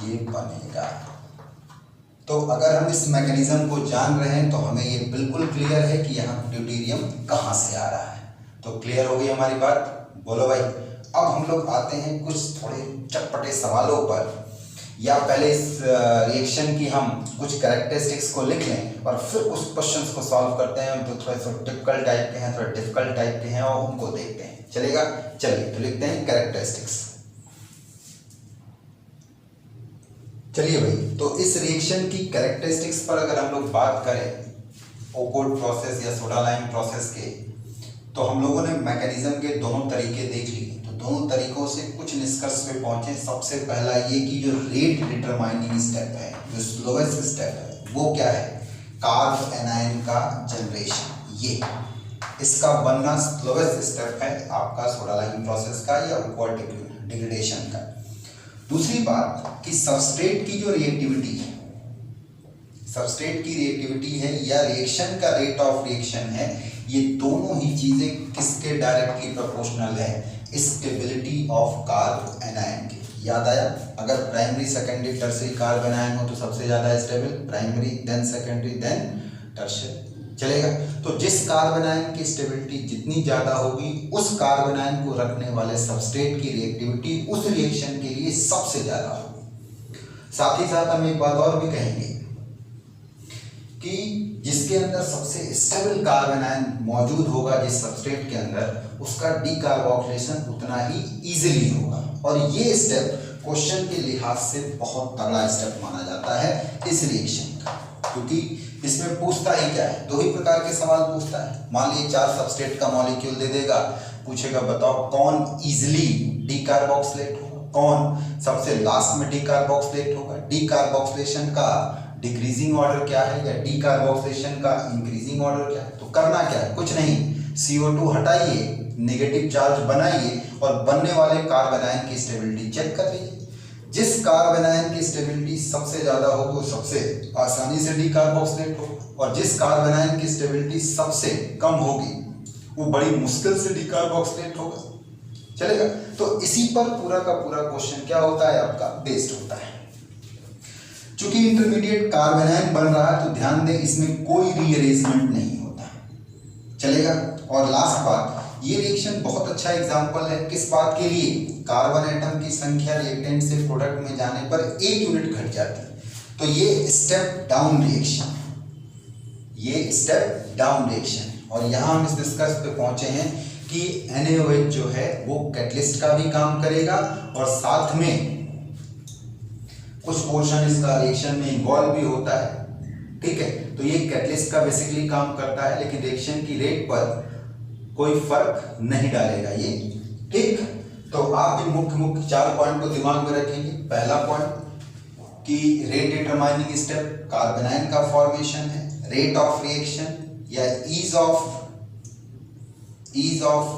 ये बनेगा। तो अगर हम इस मैकेनिज्म को जान रहे हैं तो हमें ये बिल्कुल क्लियर है कि यहाँ ड्यूटेरियम कहाँ से आ रहा है। तो क्लियर हो गई हमारी बात? बोलो भाई। अब हम लोग आते हैं कुछ थोड़े चटपटे सवालों पर, या पहले इस रिएक्शन की हम कुछ कैरेक्टरिस्टिक्स को लिख लें और फिर उस क्वेश्चंस को सॉल्व करते हैं जो थोड़े से टिपिकल टाइप के हैं, थोड़े डिफिकल्ट टाइप के हैं, और उनको देखते हैं। चलेगा? चलिए तो लिखते हैं कैरेक्टरिस्टिक्स। चलिए भाई, तो इस रिएक्शन की कैरेक्टरिस्टिक्स पर अगर हम लोग बात करें ओकोड प्रोसेस या सोडा लाइम प्रोसेस के, तो हम लोगों ने मैकेनिज्म के दोनों तरीके देख लिए। तो दोनों तरीकों से कुछ निष्कर्ष पे पहुंचे। सबसे पहला ये कि जो रेट डिटरमाइनिंग स्टेप है, जो स्लोवेस्ट स्टेप है, वो क्या है? कार्ब एनायन का जनरेशन। ये इसका बनना स्लोवेस्ट स्टेप है आपका सोडा लाइम प्रोसेस का या ओकोड डिग्रेडेशन का। दूसरी बात कि सबस्ट्रेट की जो रिएक्टिविटी है, सबस्ट्रेट की रिएक्टिविटी है या रिएक्शन का रेट ऑफ रिएक्शन है, ये दोनों ही चीजें किसके डायरेक्टली प्रोपोर्शनल है? स्टेबिलिटी ऑफ कार्ब एनायन के। याद आया? अगर primary secondary tertiary carbanion हो तो सबसे ज्यादा stable primary, then secondary, then tertiary. चलेगा? तो जिस कार्ब एनायन की स्टेबिलिटी जितनी ज्यादा होगी उस कार्ब एनायन को रखने वाले सबस्ट्रेट की रिएक्टिविटी उस रिएक्शन के लिए सबसे ज्यादा होगी। साथ ही साथ हम एक बात और भी कहेंगे कि जिसके अंदर सबसे स्टेबल कार्ब एनायन मौजूद होगा जिस सबस्ट्रेट के अंदर, उसका डीकार्बोक्सिलेशन उतना ही इजीली होगा। और ये स्टेप क्वेश्चन के लिहाज से बहुत तगड़ा स्टेप माना जाता है इस रिएक्शन का, क्योंकि इसमें पूछता ही क्या है? दो ही प्रकार के सवाल पूछता है। मान लीजिए 4 सबस्ट्रेट का मॉलिक्यूल दे देगा, पूछेगा बताओ कौन इजीली डीकार्बोक्सिलेट होगा, कौन सबसे लास्ट में डीकार्बोक्सिलेट होगा, डीकार्बोक्सिलेशन का डिक्रीजिंग ऑर्डर क्या है या डीकार्बोक्सिलेशन का इंक्रीजिंग ऑर्डर क्या है। तो करना क्या है? कुछ नहीं, CO2 हटाइए, नेगेटिव चार्ज बनाइए और बनने वाले कार्ब एनायन की स्टेबिलिटी चेक कर लीजिए। जिस कार्ब एनायन की स्टेबिलिटी सबसे ज्यादा होगी वो सबसे आसानी से डीकार्बोक्सिलेट होगा, और जिस कार्ब एनायन की स्टेबिलिटी सबसे कम होगी वो बड़ी मुश्किल से डीकार्बोक्सिलेट होगा। चलेगा? तो इसी पर पूरा का पूरा क्वेश्चन क्या होता है आपका? बेस्ड होता है। चूंकि इंटरमीडिएट कार्ब एनायन बन रहा है तो ध्यान दें इसमें कोई रीअरेंजमेंट नहीं होता। चलेगा? और लास्ट बात, ये रिएक्शन बहुत अच्छा एग्जांपल है किस बात के लिए? कार्बन एटम की संख्या रिएक्टेंट से प्रोडक्ट में जाने पर 1 यूनिट घट जाती है। तो ये स्टेप डाउन रिएक्शन, ये स्टेप डाउन रिएक्शन। और यहाँ हम इस निष्कर्ष पे पहुंचे हैं कि NaOH जो है वो कैटलिस्ट का भी काम करेगा और साथ में कुछ पोर्शन इसका रिएक्शन में इन्वॉल्व भी होता है। ठीक है? तो ये कैटलिस्ट का बेसिकली काम करता है, लेकिन रिएक्शन की रेट पर कोई फर्क नहीं डालेगा ये। ठीक? तो आप इन मुख्य मुख्य 4 पॉइंट को दिमाग में रखेंगे। पहला पॉइंट कि रेट डिटरमाइनिंग स्टेप कार्बेनाइन का फॉर्मेशन है, रेट ऑफ रिएक्शन या ईज ऑफ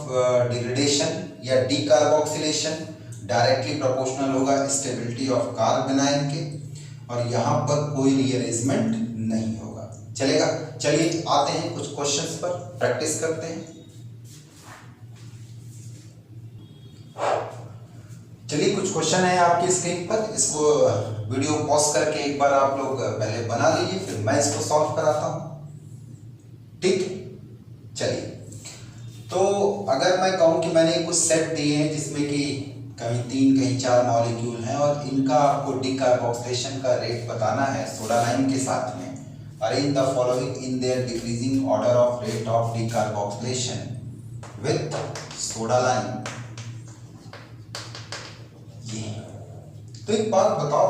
डिग्रेडेशन या डीकार्बोक्सिलेशन डायरेक्टली प्रोपोर्शनल होगा स्टेबिलिटी ऑफ कार्बेनाइन के, और यहाँ पर कोई रीअरेंजमेंट नहीं होगा। चलेगा। चलिए आते हैं कुछ क्वेश्चंस पर, प्रैक्टिस करते हैं। चलिए कुछ क्वेश्चन है आपकी स्क्रीन पर, इसको वीडियो पॉज करके एक बार आप लोग पहले बना लीजिए, फिर मैं इसको सॉल्व कराता हूं। ठीक, चलिए। तो अगर मैं कहूं कि मैंने कुछ सेट दिए हैं जिसमें कि कहीं 3 कहीं 4 मॉलिक्यूल हैं और इनका आपको डीकार्बोक्सिलेशन का रेट बताना है सोडा लाइम के साथ में, arrange the following in their decreasing order of rate of decarboxylation with soda lime. तो एक बात बताओ,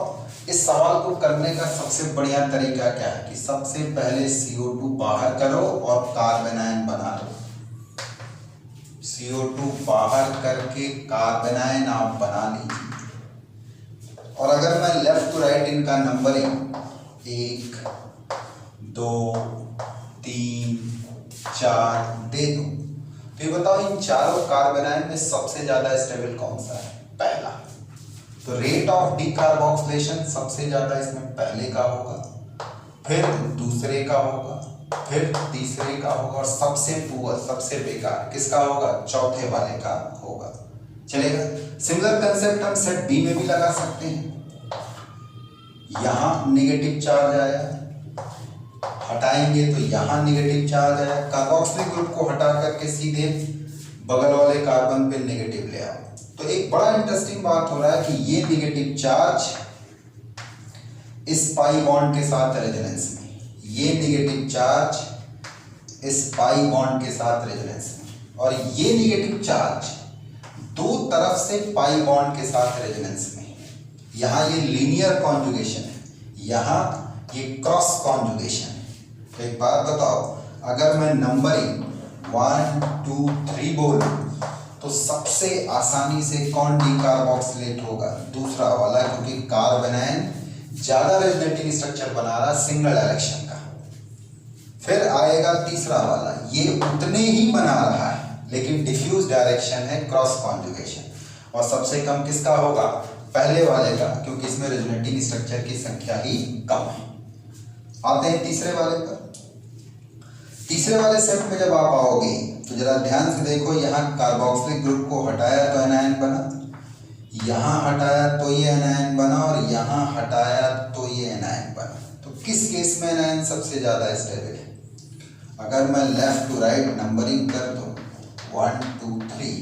इस सवाल को करने का सबसे बढ़िया तरीका क्या है कि सबसे पहले CO2 बाहर करो और कार्बेनाइन बना लो। CO2 बाहर करके कार्बेनाइन आप बना लीजिए। और अगर मैं लेफ्ट टू राइट इनका नंबरिंग 1 2 3 4 दे दूं, तो ये बताओ इन चारों कार्बेनाइन में सबसे ज्यादा स्टेबल कौन सा है? पहला। तो रेट ऑफ डीकार्बोक्सिलेशन सबसे ज्यादा इसमें पहले का होगा, फिर दूसरे का होगा, फिर तीसरे का होगा, और सबसे पुअर सबसे बेकार किसका होगा? चौथे वाले का होगा। चलेगा। सिमिलर कंसेप्ट हम सेट बी में भी लगा सकते हैं। यहां नेगेटिव चार्ज आया, हटाएंगे तो यहां नेगेटिव चार्ज आया, कार्बोक्सिलिक ग्रुप को हटा करके सीधे बगल वाले कार्बन पे नेगेटिव ले आओ। तो एक बड़ा इंटरेस्टिंग बात हो रहा है कि ये नेगेटिव चार्ज इस पाई बॉन्ड के साथ रेजोनेंस में, ये नेगेटिव चार्ज इस पाई बॉन्ड के साथ रेजोनेंस में, और ये नेगेटिव चार्ज दो तरफ से पाई बॉन्ड के साथ रेजोनेंस में। यहां ये लीनियर कॉन्जुगेशन है, यहां ये क्रॉस कॉन्जुगेशन है। तो एक बात बताओ, अगर मैं नंबरिंग 1 2 3 बोलूं तो सबसे आसानी से कौन डीकार्बोक्सिलेट होगा? दूसरा वाला, क्योंकि कार्बेनाइन ज्यादा रेजोनेटिंग स्ट्रक्चर बना रहा सिंगल डायरेक्शन का। फिर आएगा तीसरा वाला, ये उतने ही बना रहा है लेकिन डिफ्यूज डायरेक्शन है, क्रॉस कॉन्जुगेशन। और सबसे कम किसका होगा? पहले वाले का, क्योंकि इसमें रेजोनेटिंग स्ट्रक्चर की संख्या ही कम है। आते हैं तीसरे वाले पर। तीसरे वाले सेट में जब आप आओगे तो जरा ध्यान से देखो, यहाँ कार्बोक्सिलिक ग्रुप को हटाया तो एनायन बना, यहाँ हटाया तो ये एनायन बना, और यहाँ हटाया तो ये एनायन बना। तो किस केस में एनायन सबसे ज्यादा स्टेबल है? अगर मैं लेफ्ट टू राइट नंबरिंग कर दूं 1 2 3,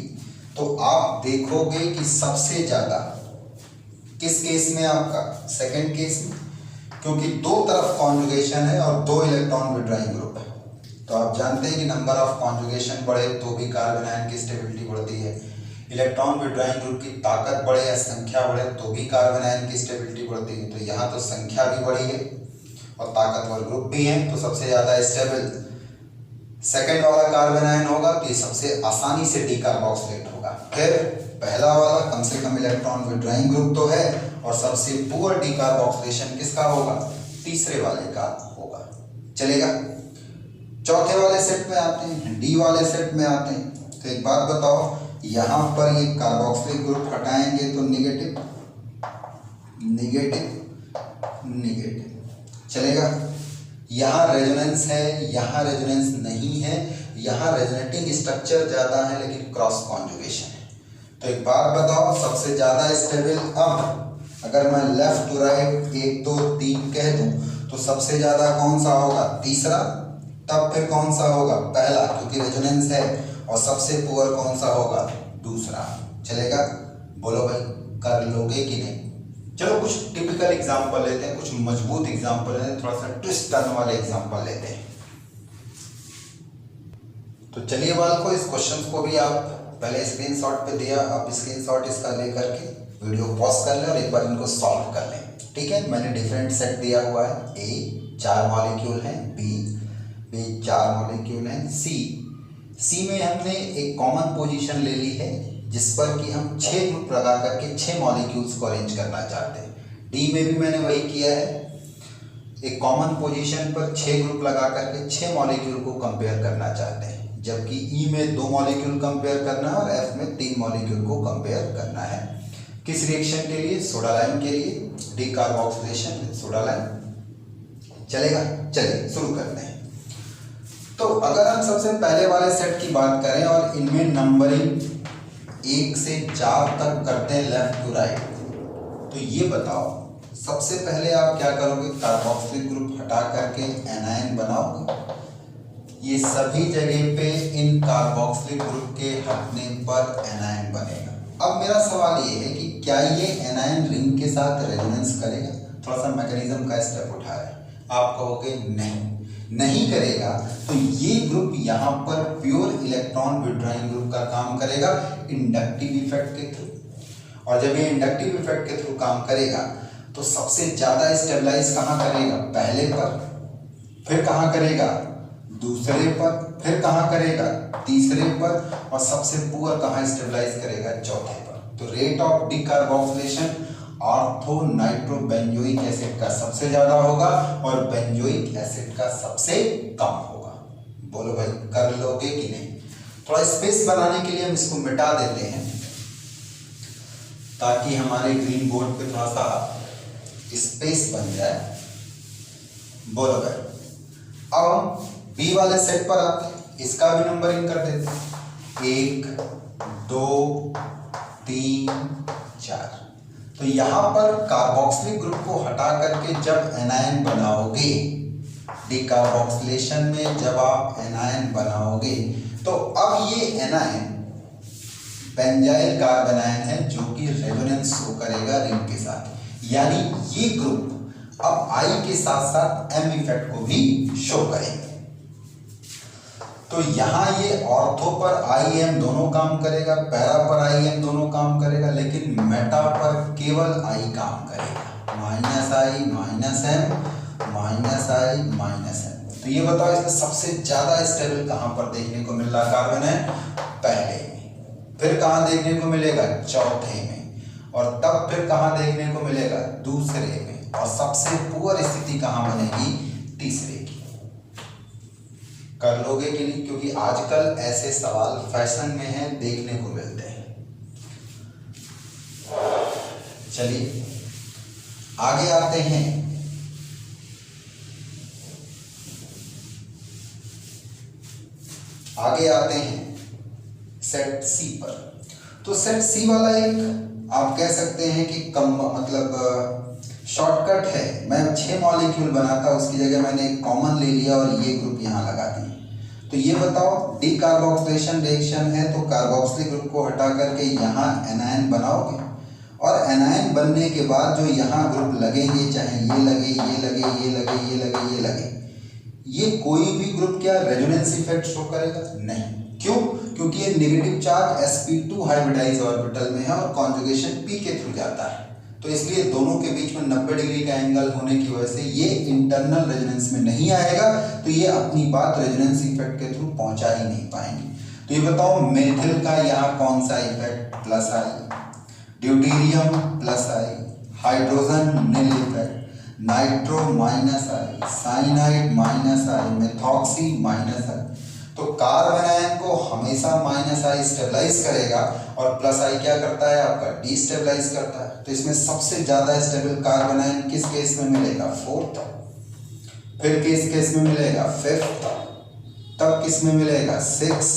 तो आप देखोगे कि सबसे ज्यादा किस केस में? आपका सेकेंड केस में, क्योंकि दो तरफ कॉन्जुगेशन है और 2 इलेक्ट्रॉन विड्रॉइंग ग्रुप है। तो आप जानते हैं कि नंबर ऑफ कॉन्जुगेशन बढ़े तो भी कार्बेनाइन की स्टेबिलिटी बढ़ती है, इलेक्ट्रॉन विड्रॉइंग ग्रुप की ताकत बढ़े या संख्या बढ़े तो भी कार्बेनाइन की स्टेबिलिटी बढ़ती है। तो यहाँ तो संख्या भी बढ़ी है और ताकतवर ग्रुप भी है, तो सबसे ज्यादा स्टेबल सेकेंड वाला कार्बेनाइन होगा, तो ये सबसे आसानी से डीकार्बोक्सिलेट होगा। फिर पहला वाला कम से कम इलेक्ट्रॉन विड्रॉइंग ग्रुप तो है, और सबसे पुअर डीकार्बोक्सिलेशन किसका होगा? तीसरे वाले का होगा। चलेगा। चौथे वाले सेट में आते हैं, डी वाले सेट में आते हैं। तो एक बात बताओ, यहां पर ये कार्बोक्सिलिक ग्रुप हटाएंगे तो नेगेटिव नेगेटिव नेगेटिव। चलेगा। यहाँ रेजोनेंस है, यहाँ रेजोनेंस नहीं है, यहाँ रेजोनेटिंग स्ट्रक्चर ज्यादा है लेकिन क्रॉस कॉन्जुगेशन है। तो एक बात बताओ, सबसे ज्यादा स्टेबल अब अगर मैं लेफ्ट टू राइट 1 2 3 कह दूं तो सबसे ज्यादा कौन सा होगा? तीसरा। तब फिर कौन सा होगा? पहला, क्योंकि रेजोनेंस है। और सबसे पुअर कौन सा होगा? दूसरा। चलेगा। बोलो भाई, कर लोगे कि नहीं? चलो कुछ टिपिकल एग्जांपल लेते हैं, कुछ मजबूत एग्जांपल लेते हैं, थोड़ा सा ट्विस्ट करने वाले एग्जांपल लेते हैं। तो चलिए बाल को, इस क्वेश्चन को भी आप पहले स्क्रीनशॉट पे दिया, आप स्क्रीनशॉट इसका लेकर के वीडियो पॉज कर लें और एक बार इनको सॉल्व कर लें। ठीक है। मैंने डिफरेंट सेट दिया हुआ है। ए 4 मॉलिक्यूल हैं, बी 4 मॉलिक्यूल हैं, सी में हमने एक कॉमन पोजीशन ले ली है जिस पर कि हम 6 ग्रुप लगा करके 6 मॉलिक्यूल्स को अरेंज करना चाहते हैं। डी में भी मैंने वही किया है, एक कॉमन पोजीशन पर 6 ग्रुप लगा करके 6 मॉलिक्यूल को कंपेयर करना चाहते हैं, जबकि ई में 2 मॉलिक्यूल कंपेयर करना है और एफ में 3 मॉलिक्यूल को कंपेयर करना है। किस रिएक्शन के लिए? सोडा लाइम के लिए, डीकार्बोक्सिलेशन विद सोडा लाइम। चलेगा? चलिए शुरू करते हैं। तो अगर हम सबसे पहले वाले सेट की बात करें और इनमें नंबरिंग 1 से 4 तक करते हैं लेफ्ट टू राइट, तो ये बताओ सबसे पहले आप क्या करोगे? कार्बोक्सिलिक ग्रुप हटा करके एनायन बनाओगे। ये सभी जगह पे इन कार्बोक्सिलिक ग्रुप के हटने पर एनायन बनेगा। अब मेरा सवाल ये है कि क्या ये एनायन रिंग के साथ रेजोनेंस करेगा? थोड़ा सा मैकेनिज्म का स्टेप उठा है। आप कहोगे नहीं करेगा, तो ये ग्रुप यहाँ पर प्योर इलेक्ट्रॉन विड्रॉइंग ग्रुप का काम करेगा इंडक्टिव इफेक्ट के थ्रू। और जब ये इंडक्टिव इफेक्ट के थ्रू काम करेगा तो सबसे ज्यादा स्टेबलाइज कहाँ करेगा? पहले पर, फिर कहाँ करेगा? दूसरे पर, फिर कहाँ करेगा? तीसरे पर, और सबसे पुअर कहाँ स्टेबलाइज करेगा? चौथे पर। तो rate of decarboxylation ortho nitro benzoic acid का सबसे ज्यादा होगा और बेंजोइक एसिड का सबसे कम होगा। बोलो भाई, कर लोगे कि नहीं? थोड़ा स्पेस बनाने के लिए हम इसको मिटा देते हैं ताकि हमारे ग्रीन बोर्ड पे थोड़ा सा स्पेस बन जाए। बोलो भाई। अब हम बी वाले सेट पर आते हैं, इसका भी नंबरिंग कर देते हैं। 1 2 3 4। तो यहां पर कार्बोक्सिलिक ग्रुप को हटा करके जब एनायन बनाओगे, डीकार्बोक्सिलेशन में जब आप एनायन बनाओगे, तो अब ये एनायन बेंजाइल कार्बोनायन है जो कि रेजोनेंस शो करेगा रिंग के साथ। यानी ये ग्रुप अब आई के साथ साथ एम इफेक्ट को भी शो करेंगे। तो यहां ये ऑर्थो पर आई एम दोनों काम करेगा, पैरा पर आई एम दोनों काम करेगा, लेकिन मेटा पर केवल आई काम करेगा। माइनस आई माइनस एम माइनस आई माइनस एम। तो ये बताओ इसमें सबसे ज्यादा स्टेबल कहां पर देखने को मिल रहा कार्बन है? पहले में। फिर कहां देखने को मिलेगा? चौथे में। और तब फिर कहां देखने को मिलेगा? दूसरे में। और सबसे पुअर स्थिति कहां बनेगी? तीसरे की। कर लोगे कि नहीं? क्योंकि आजकल ऐसे सवाल फैशन में हैं, देखने को मिलते हैं। चलिए आगे आते हैं। आगे आते हैं सेट सी पर। तो सेट सी वाला एक आप कह सकते हैं कि कम मतलब शॉर्टकट है। मैं 6 मॉलिक्यूल बनाता, उसकी जगह मैंने एक कॉमन ले लिया और ये ग्रुप यहाँ लगा दिया। तो ये बताओ डीकार्बोक्सिलेशन रिएक्शन है तो कार्बोक्सिलिक ग्रुप को हटा करके यहाँ एनायन बनाओगे, और एनायन बनने के बाद जो यहाँ ग्रुप लगेंगे, चाहे ये लगे ये लगे ये लगे ये लगे ये लगे, ये कोई भी ग्रुप क्या रेजोनेंस इफेक्ट शो करेगा? नहीं। क्यों? क्योंकि ये negative charge sp2 hybridise orbital में है और कॉन्जुगेशन p के थ्रू जाता है। तो इसलिए दोनों के बीच में 90 डिग्री का एंगल होने की वजह से ये इंटरनल रेजोनेंस में नहीं आएगा, तो ये अपनी बात रेजोनेंस इफेक्ट के थ्रू पहुंचा ही नहीं पाएंगे। तो ये बताओ मेथिल का यहाँ कौन सा इफेक्ट? प्लस आई। ड्यूटेरियम प्लस आई, हाइड्रोजन नील इफेक्ट, नाइट्रो माइनस आई, साइनाइड माइनस आई, मेथॉक्सी माइनस आई। तो कार्बन आयन को हमेशा माइनस आई स्टेबलाइज करेगा और प्लस आई क्या करता है? आपका डिस्टेबलाइज करता है। तो इसमें सबसे ज्यादा स्टेबल कार्बन आयन किस केस में मिलेगा? 4th। फिर किस केस में मिलेगा? 5th। तब किस में मिलेगा? 6th।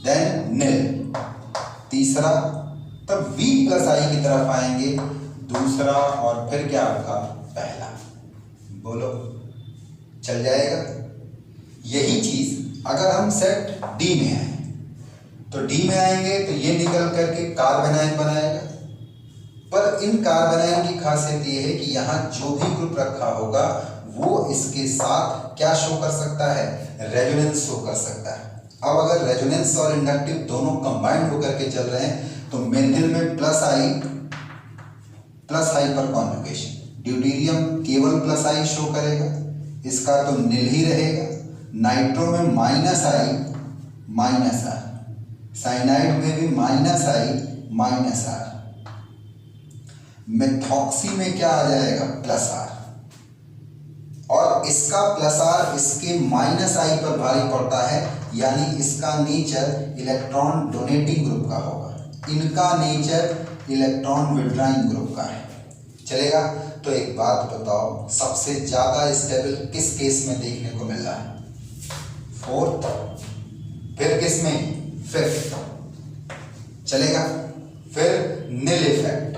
देन नील तीसरा, तब V प्लस आई की तरफ आएंगे दूसरा, और फिर क्या आपका? पहला। बोलो चल जाएगा? यही चीज अगर हम सेट डी में आए तो डी में आएंगे तो ये निकल करके कार्बन आयन बनाएगा। पर इन कार्बन आयन की खासियत ये है कि यहाँ जो भी ग्रुप रखा होगा वो इसके साथ क्या शो कर सकता है? रेजोनेंस शो कर सकता है। अब अगर रेजोनेंस और इंडक्टिव दोनों कंबाइंड होकर के चल रहे हैं तो मेथिल में प्लस आई पर कॉन्जुगेशन, ड्यूटेरियम केवल प्लस आई शो करेगा, इसका तो नील ही रहेगा। नाइट्रो में माइनस आई, साइनाइड में भी -I -R। मेथॉक्सी में क्या आ जाएगा, +R। और इसका +R इसके -I पर भारी पड़ता है, यानी इसका नेचर इलेक्ट्रॉन डोनेटिंग ग्रुप का होगा, इनका नेचर इलेक्ट्रॉन विड्रॉइंग ग्रुप का है। चलेगा? तो एक बात बताओ, सबसे ज्यादा स्टेबल किस केस में देखने को मिल रहा है, 4th, फिर किस में, 5th। चलेगा? फिर नील इफेक्ट,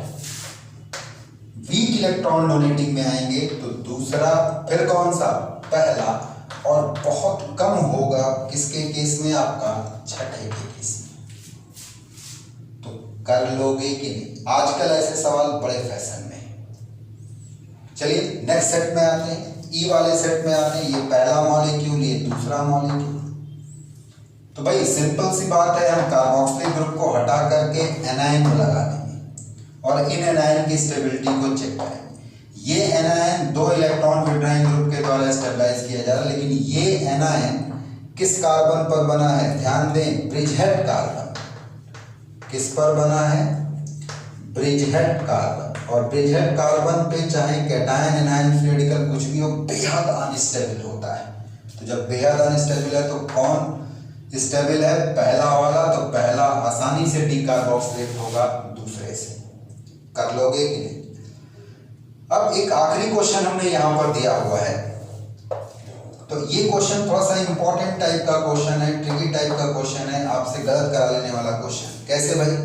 वीक इलेक्ट्रॉन डोनेटिंग में आएंगे तो दूसरा, फिर कौन सा, पहला, और बहुत कम होगा किसके केस में, आपका छठे के केस में। तो कर लोगे कि नहीं? आजकल ऐसे सवाल बड़े फैशन में। चलिए नेक्स्ट सेट में आते हैं, ई वाले सेट में आते हैं। ये पहला मॉलिक्यूल, ये दूसरा मॉलिक्यूल। तो भाई सिंपल सी बात है, हम कार्बोक्सिलिक ग्रुप को हटा करके एनायन को लगा देंगे और इन एनायन की स्टेबिलिटी को चेक करेंगे। ये एनायन 2 इलेक्ट्रॉन विड्रॉइंग ग्रुप के द्वारा स्टेबलाइज किया जा रहा है, लेकिन ये एनायन किस कार्बन पर बना है, ध्यान दें, ब्रिजहेड कार्बन। किस पर बना है, ब्रिजहेड कार्बन। और ब्रिजहेड कार्बन पे चाहे कैटायन एनायन फ्री रेडिकल कुछ भी हो, बेहद अनस्टेबल होता है। तो जब बेहद अनस्टेबल है तो कौन स्टेबल है, पहला वाला। तो पहला आसानी से डीकार्बोक्सिलेट होगा दूसरे से। कर लोगे कि नहीं? अब एक आखिरी क्वेश्चन हमने यहां पर दिया हुआ है, तो ये क्वेश्चन थोड़ा सा इंपॉर्टेंट टाइप का क्वेश्चन है, ट्रिकी टाइप का क्वेश्चन है, आपसे गलत करा लेने वाला क्वेश्चन। कैसे भाई,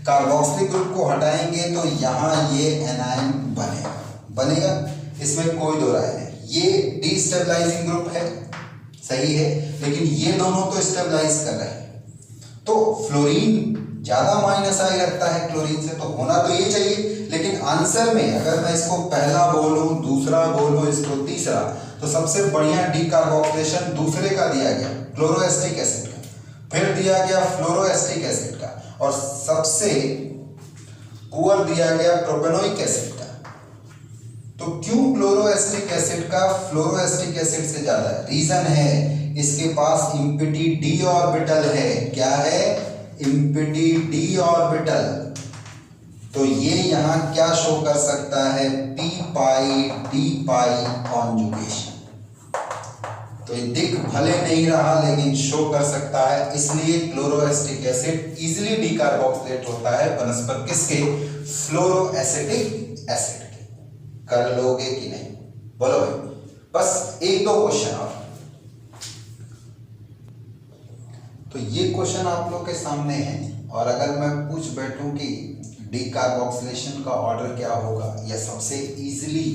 कार्बोक्सिलिक ग्रुप को हटाएंगे तो यहाँ ये एनायन बनेगा, इसमें कोई दो राय नहीं। ये डीस्टेबलाइजिंग ग्रुप है, सही है, लेकिन ये दोनों तो स्टेबलाइज कर रहे हैं। तो फ्लोरीन ज्यादा -I रखता है क्लोरीन से, तो होना तो ये चाहिए, लेकिन आंसर में अगर मैं इसको पहला बोलूं, दूसरा बोलूं, इसको तीसरा, तो सबसे बढ़िया डीकार्बोक्सिलेशन दूसरे का दिया गया, क्लोरोएस्टिक एसिड का, फिर दिया गया फ्लोरोएस्टिक एसिड का, और सबसे पुअर दिया गया प्रोपेनोइक एसिड का। तो क्यों क्लोरोएस्टिक एसिड का फ्लोरोएस्टिक एसिड से ज्यादा है? रीजन है, इसके पास इम्पिटी d ऑर्बिटल है। क्या है? Empty d orbital. तो ये यहां क्या शो कर सकता है, p पाई d पाई कॉन्जुगेशन। तो ये दिख भले नहीं रहा लेकिन शो कर सकता है, इसलिए क्लोरोएस्टिक एसिड इजीली डीकार्बोक्सिलेट होता है बनस्पत किसके, फ्लोरोएसिटिक एसिड के। कर लोगे कि नहीं, बोलो भाई। बस एक दो क्वेश्चन और। तो ये क्वेश्चन आप लोग के सामने है, और अगर मैं पूछ बैठूं कि डीकार्बोक्सिलेशन का ऑर्डर क्या होगा, या सबसे इजीली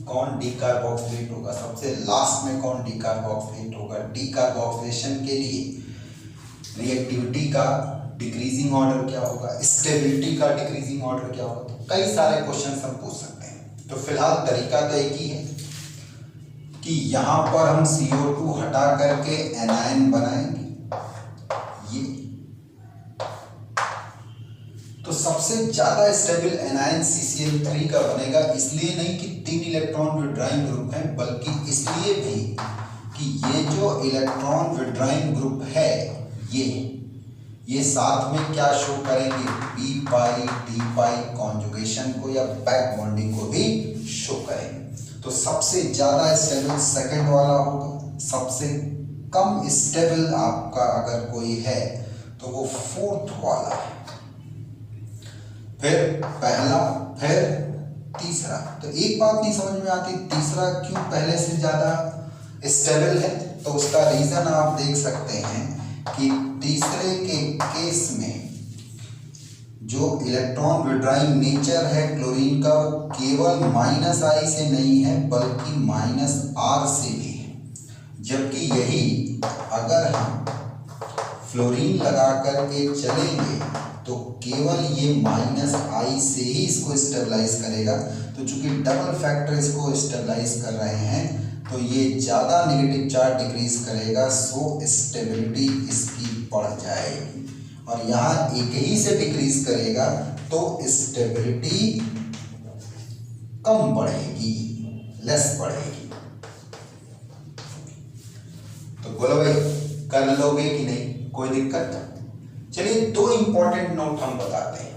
कौन डीकार्बोक्सिलेट होगा, सबसे लास्ट में कौन डीकार्बोक्सिलेट होगा, डीकार्बोक्सिलेशन के लिए रिएक्टिविटी का डिक्रीजिंग ऑर्डर क्या होगा, स्टेबिलिटी का डिक्रीजिंग ऑर्डर क्या होगा, तो कई सारे क्वेश्चन हम पूछ सकते हैं। तो फिलहाल तरीका तो एक ही है कि यहाँ पर हम CO2 हटा करके एनायन बनाएंगे। ये तो सबसे ज्यादा स्टेबल एनायन CCl3 का बनेगा, इसलिए नहीं कि 3 इलेक्ट्रॉन विड्रॉइंग ग्रुप हैं, बल्कि इसलिए भी कि ये जो इलेक्ट्रॉन विड्रॉइंग ग्रुप है ये साथ में क्या शो करेंगे, p पाई d पाई कॉन्जुगेशन को या बैक बॉन्डिंग को भी शो करेंगे। तो सबसे ज्यादा स्टेबल सेकंड वाला होगा, सबसे कम स्टेबल आपका अगर कोई है तो वो 4th वाला है, फिर पहला, फिर तीसरा। तो एक बात नहीं समझ में आती, तीसरा क्यों पहले से ज्यादा स्टेबल है, तो उसका रीजन आप देख सकते हैं कि तीसरे के केस में जो इलेक्ट्रॉन विड्रॉइंग नेचर है क्लोरीन का, वो केवल -I से नहीं है बल्कि -R से भी है। जबकि यही अगर हम फ्लोरीन लगा करके चलेंगे तो केवल ये -I से ही इसको स्टेबलाइज करेगा। तो चूंकि डबल फैक्टर इसको स्टेबलाइज कर रहे हैं, तो ये ज़्यादा नेगेटिव चार्ज डिक्रीज करेगा, सो स्टेबिलिटी इसकी बढ़ जाएगी। और यहाँ एक ही से डिक्रीज करेगा तो स्टेबिलिटी कम बढ़ेगी, लेस बढ़ेगी। तो बोलो भाई, कर लोगे कि नहीं, कोई दिक्कत? चलिए दो इंपॉर्टेंट नोट हम बताते हैं।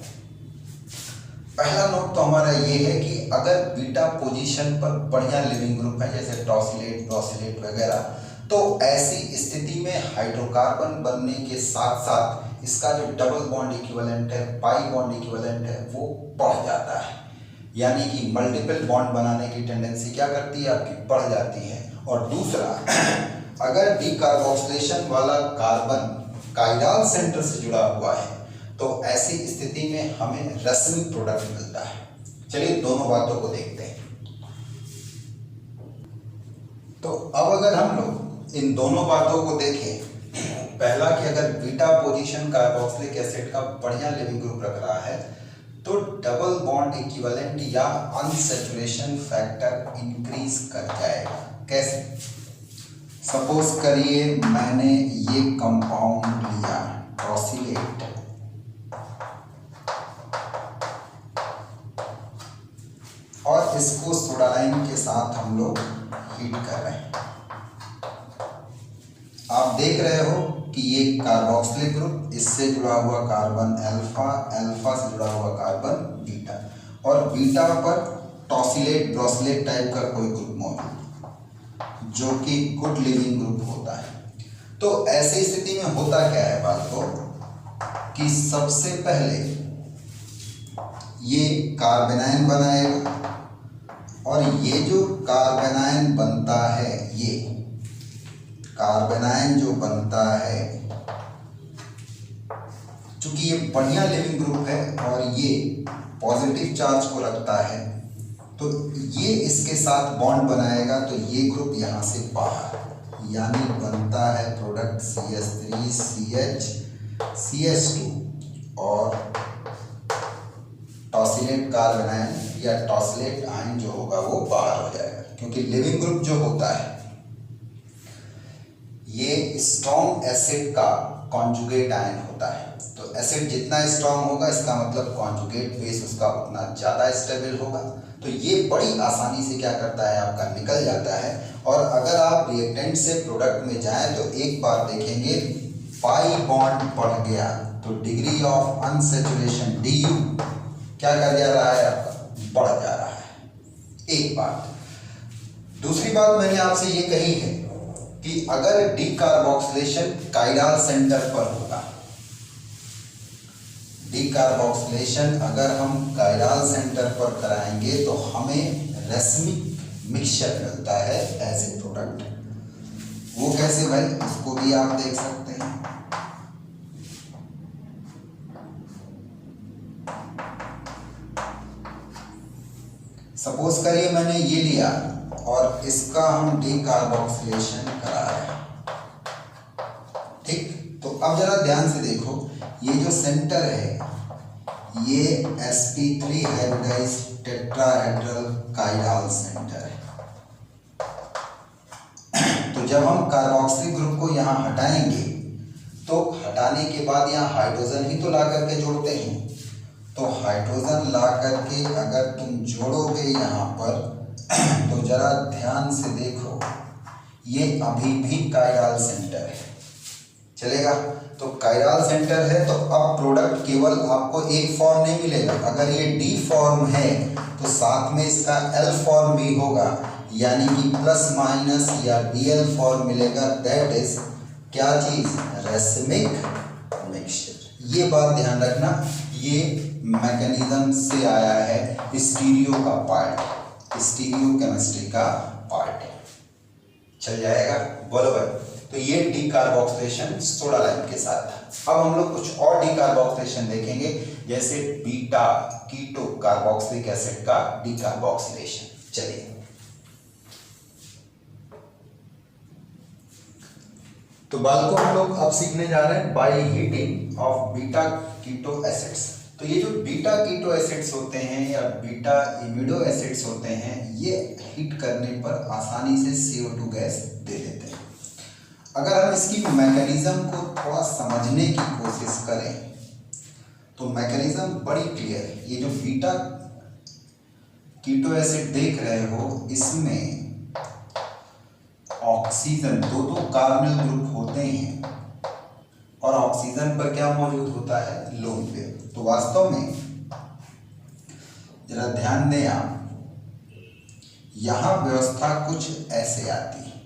पहला नोट तो हमारा ये है कि अगर बीटा पोजीशन पर बढ़िया लिविंग ग्रुप है जैसे टॉसिलेट ब्रोसिलेट वगैरह, तो ऐसी स्थिति में हाइड्रोकार्बन बनने के साथ साथ इसका जो डबल बॉन्ड इक्विवेलेंट है, पाई बॉन्ड इक्विवेलेंट है, वो बढ़ जाता है। यानी कि मल्टीपल बॉन्ड बनाने की टेंडेंसी क्या करती है आपकी, बढ़ जाती है। और दूसरा, अगर डीकार्बोक्सिलेशन वाला कार्बन काइरल सेंटर से जुड़ा हुआ है तो ऐसी स्थिति में हमें रश्मि प्रोडक्ट मिलता है। चलिए दोनों बातों को देखते हैं। तो अब अगर हम लोग इन दोनों बातों को देखें, पहला कि अगर बीटा पोजीशन कार्बोक्सिलिक एसिड का बढ़िया लिविंग ग्रुप रख रहा है तो डबल बॉन्ड इक्विवेलेंट या अनसैचुरेशन फैक्टर इंक्रीज कर जाएगा। कैसे? सपोज करिए मैंने ये कंपाउंड लिया टॉसिलेट, और इसको सोडाइन के साथ हम लोग हीट कर रहे हैं। आप देख रहे हो कि ये कार्बोक्सिलिक ग्रुप, इससे जुड़ा हुआ कार्बन अल्फा, अल्फा से जुड़ा हुआ कार्बन बीटा, और बीटा पर टॉसिलेट ब्रोसिलेट टाइप का कोई ग्रुप मौजूद जो कि गुड लिविंग ग्रुप होता है। तो ऐसी स्थिति में होता क्या है बातों कि सबसे पहले ये कार्बेनाइन बनाएगा, और ये जो कार्बेनाइन बनता है, ये कार्बेनाइन जो बनता है, चूंकि ये बढ़िया लिविंग ग्रुप है और ये पॉजिटिव चार्ज को रखता है, तो ये इसके साथ बॉन्ड बनाएगा, तो ये ग्रुप यहाँ से बाहर, यानी बनता है प्रोडक्ट CH3CH CH2, और टॉसिलेट कार्बेनाइन या टॉसिलेट आयन जो होगा वो बाहर हो जाएगा। क्योंकि लिविंग ग्रुप जो होता है ये स्ट्रॉन्ग एसिड का कॉन्जुगेट आयन होता है। तो एसिड जितना स्ट्रॉन्ग होगा, इसका मतलब कॉन्जुगेट बेस उसका उतना ज़्यादा स्टेबल होगा। तो ये बड़ी आसानी से क्या करता है आपका, निकल जाता है। और अगर आप रिएक्टेंट से प्रोडक्ट में जाएं तो एक बार देखेंगे पाई बॉन्ड बढ़ गया, तो डिग्री ऑफ अनसैचुरेशन DU क्या कर जा रहा है आपका, बढ़ जा रहा है। एक बात। दूसरी बात मैंने आपसे ये कही है कि अगर डीकार्बोक्सिलेशन काइरल सेंटर पर होगा, डीकार्बोक्सिलेशन अगर हम काइरल सेंटर पर कराएंगे तो हमें रश्मिक मिक्सचर मिलता है एज ए प्रोडक्ट। वो कैसे भाई, इसको भी आप देख सकते हैं। सपोज करिए मैंने ये लिया और इसका हम डीकार्बोक्सिलेशन करा रहे हैं, ठीक। तो अब जरा ध्यान से देखो, ये जो सेंटर है ये sp3 hybridise tetrahedral chiral centre है। तो जब हम कार्बोक्सिलिक ग्रुप को यहाँ हटाएंगे तो हटाने के बाद यहाँ हाइड्रोजन ही तो ला करके जोड़ते हैं। तो हाइड्रोजन ला करके अगर तुम जोड़ोगे यहाँ पर तो जरा ध्यान से देखो, ये अभी भी काइरल सेंटर है, चलेगा। तो काइरल सेंटर है तो अब प्रोडक्ट केवल आपको एक फॉर्म नहीं मिलेगा। अगर ये D फॉर्म है तो साथ में इसका L फॉर्म भी होगा, यानी कि प्लस माइनस या Dl फॉर्म मिलेगा। दैट इज क्या चीज, रश्मिक मिक्सचर। ये बात ध्यान रखना, ये मैकेनिज्म से आया है, स्टीरियो का पार्ट, स्टीरियो केमिस्ट्री का पार्ट है, चल जाएगा, बोलो भाई। तो ये डीकार्बोक्सिलेशन सोडा लाइम के साथ था। अब हम लोग कुछ और डीकार्बोक्सिलेशन देखेंगे, जैसे बीटा कीटो कार्बोक्सिलिक एसिड का डीकार्बोक्सिलेशन। चलिए तो बाल को हम लोग अब सीखने जा रहे हैं by heating of beta keto acids. तो ये जो बीटा कीटो एसिड्स होते हैं या बीटा इमिडो एसिड्स होते हैं, ये हीट करने पर आसानी से CO2 गैस दे देते हैं। अगर हम इसकी मैकेनिज्म को थोड़ा समझने की कोशिश करें तो मैकेनिज्म बड़ी क्लियर है। ये जो बीटा कीटो एसिड देख रहे हो, इसमें ऑक्सीजन दो कार्बोनिल ग्रुप होते हैं और ऑक्सीजन पर क्या मौजूद होता है, लोन पेयर। तो वास्तव में जरा ध्यान दें आप, यहां व्यवस्था कुछ ऐसे आती है।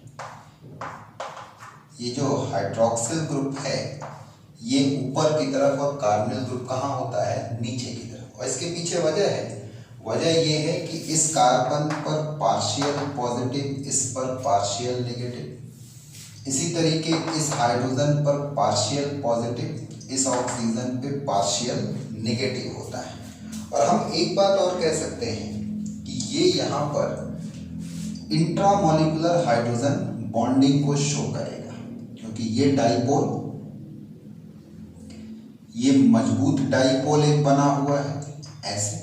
ये जो हाइड्रोक्सिल ग्रुप है ये ऊपर की तरफ और कार्बोनिल ग्रुप कहाँ होता है, नीचे की तरफ। और इसके पीछे वजह है, वजह ये है कि इस कार्बन पर पार्शियल पॉजिटिव, इस पर पार्शियल नेगेटिव। इसी तरीके इस हाइड्रोजन पर पार्शियल पॉजिटिव, इस ऑक्सीजन पे पार्शियल नेगेटिव होता है। और हम एक बात और कह सकते हैं कि ये यहाँ पर इंट्रामॉलिक्यूलर हाइड्रोजन बॉन्डिंग को शो करेगा, क्योंकि ये डाइपोल, ये मजबूत डाइपोल एक बना हुआ है ऐसे,